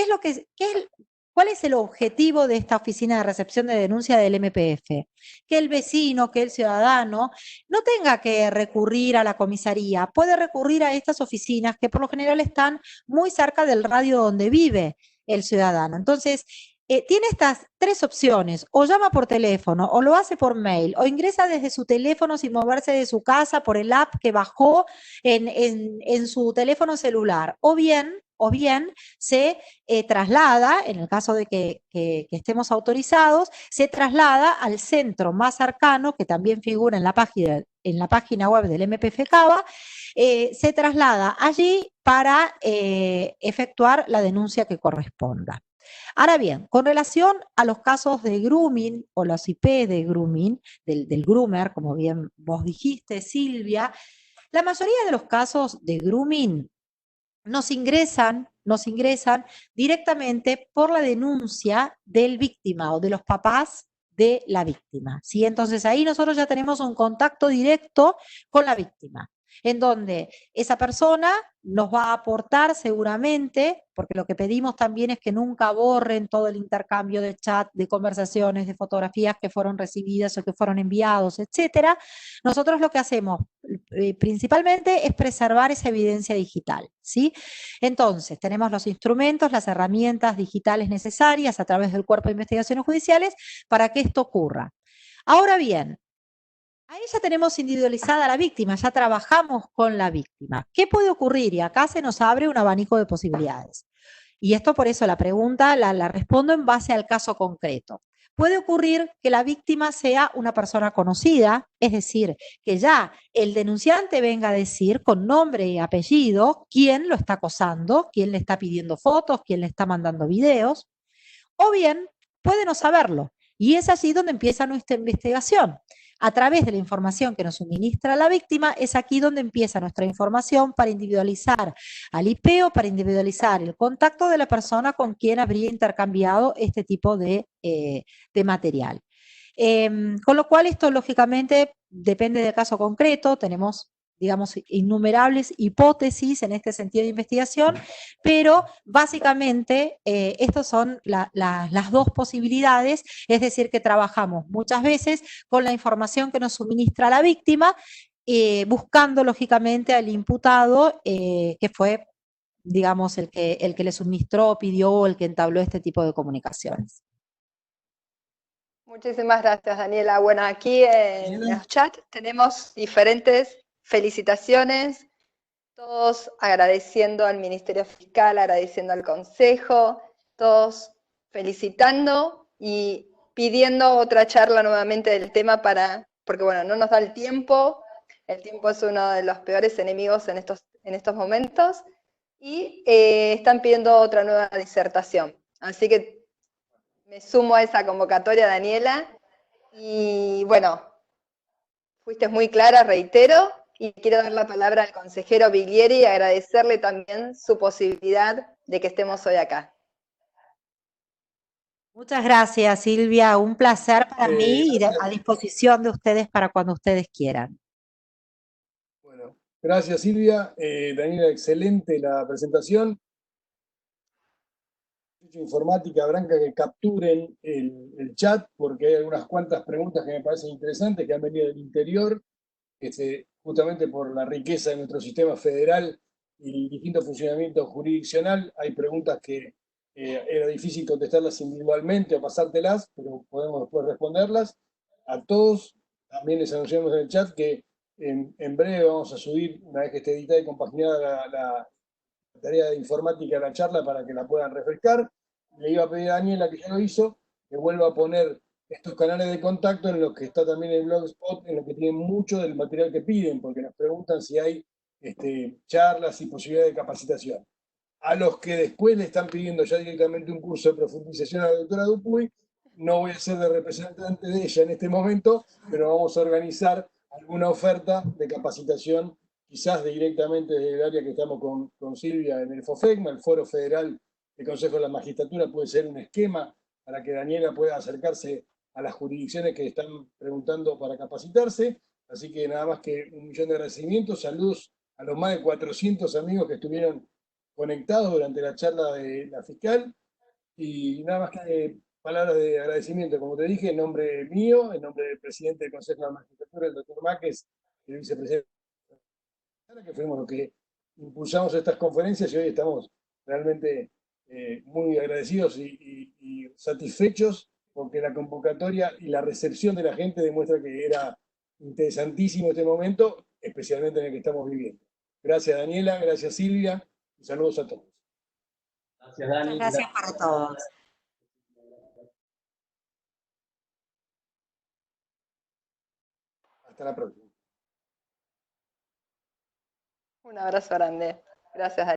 [SPEAKER 2] ¿cuál es el objetivo de esta oficina de recepción de denuncia del MPF? Que el vecino, que el ciudadano, no tenga que recurrir a la comisaría, puede recurrir a estas oficinas que por lo general están muy cerca del radio donde vive el ciudadano. Entonces, tiene estas tres opciones: o llama por teléfono, o lo hace por mail, o ingresa desde su teléfono sin moverse de su casa por el app que bajó en su teléfono celular, o bien se traslada, en el caso de que estemos autorizados, se traslada al centro más cercano, que también figura en la página web del MPF Cava, se traslada allí para efectuar la denuncia que corresponda. Ahora bien, con relación a los casos de grooming o los IP de grooming, del groomer, como bien vos dijiste, Silvia, la mayoría de los casos de grooming nos ingresan directamente por la denuncia del víctima o de los papás de la víctima, ¿sí? Entonces ahí nosotros ya tenemos un contacto directo con la víctima, en donde esa persona nos va a aportar seguramente, porque lo que pedimos también es que nunca borren todo el intercambio de chat, de conversaciones, de fotografías que fueron recibidas o que fueron enviados, etcétera. Nosotros lo que hacemos principalmente es preservar esa evidencia digital, ¿sí? Entonces, tenemos los instrumentos, las herramientas digitales necesarias a través del Cuerpo de Investigaciones Judiciales para que esto ocurra. Ahora bien, ahí ya tenemos individualizada a la víctima, ya trabajamos con la víctima. ¿Qué puede ocurrir? Y acá se nos abre un abanico de posibilidades. Y esto, por eso la pregunta la respondo en base al caso concreto. Puede ocurrir que la víctima sea una persona conocida, es decir, que ya el denunciante venga a decir con nombre y apellido quién lo está acosando, quién le está pidiendo fotos, quién le está mandando videos, o bien puede no saberlo. Y es allí donde empieza nuestra investigación. A través de la información que nos suministra la víctima, es aquí donde empieza nuestra información para individualizar al IP o para individualizar el contacto de la persona con quien habría intercambiado este tipo de material. Con lo cual, esto lógicamente depende del caso concreto. Tenemos, digamos, innumerables hipótesis en este sentido de investigación, pero básicamente estas son las dos posibilidades, es decir, que trabajamos muchas veces con la información que nos suministra la víctima, buscando lógicamente al imputado, que fue, digamos, el que le suministró, pidió o el que entabló este tipo de comunicaciones.
[SPEAKER 4] Muchísimas gracias, Daniela. Bueno, aquí en el chat tenemos diferentes felicitaciones, todos agradeciendo al Ministerio Fiscal, agradeciendo al Consejo, todos felicitando y pidiendo otra charla nuevamente del tema porque bueno, no nos da el tiempo es uno de los peores enemigos en estos momentos, y están pidiendo otra nueva disertación. Así que me sumo a esa convocatoria, Daniela, y bueno, fuiste muy clara, reitero, y quiero dar la palabra al consejero Biglieri y agradecerle también su posibilidad de que estemos hoy acá.
[SPEAKER 2] Muchas gracias, Silvia. Un placer para mí y a disposición de ustedes para cuando ustedes quieran.
[SPEAKER 1] Bueno, gracias, Silvia. Daniela, excelente la presentación. Informática, Branca, que capturen el chat, porque hay algunas cuantas preguntas que me parecen interesantes, que han venido del interior, justamente por la riqueza de nuestro sistema federal y el distinto funcionamiento jurisdiccional. Hay preguntas que era difícil contestarlas individualmente o pasártelas, pero podemos después responderlas. A todos, también les anunciamos en el chat que en breve vamos a subir, una vez que esté editada y compaginada la tarea de informática de la charla para que la puedan refrescar. Le iba a pedir a Daniela, que ya lo hizo, que vuelva a poner estos canales de contacto en los que está también el Blogspot, en los que tienen mucho del material que piden, porque nos preguntan si hay charlas y posibilidades de capacitación. A los que después le están pidiendo ya directamente un curso de profundización a la doctora Dupuy, no voy a ser de representante de ella en este momento, pero vamos a organizar alguna oferta de capacitación, quizás directamente desde el área que estamos con Silvia en el FOFECMA, el Foro Federal de Consejo de la Magistratura, puede ser un esquema para que Daniela pueda acercarse a las jurisdicciones que están preguntando para capacitarse. Así que nada más que 1.000.000 de agradecimientos, saludos a los más de 400 amigos que estuvieron conectados durante la charla de la fiscal, y nada más que palabras de agradecimiento, como te dije, en nombre mío, en nombre del presidente del Consejo de la Magistratura, el doctor Máquez, y el vicepresidente, que fuimos los que impulsamos estas conferencias, y hoy estamos realmente muy agradecidos y satisfechos, porque la convocatoria y la recepción de la gente demuestra que era interesantísimo este momento, especialmente en el que estamos viviendo. Gracias, Daniela, gracias, Silvia, y saludos a todos.
[SPEAKER 3] Gracias, Dani.
[SPEAKER 2] Muchas gracias para todos.
[SPEAKER 1] Hasta la próxima.
[SPEAKER 4] Un abrazo grande. Gracias, Dani.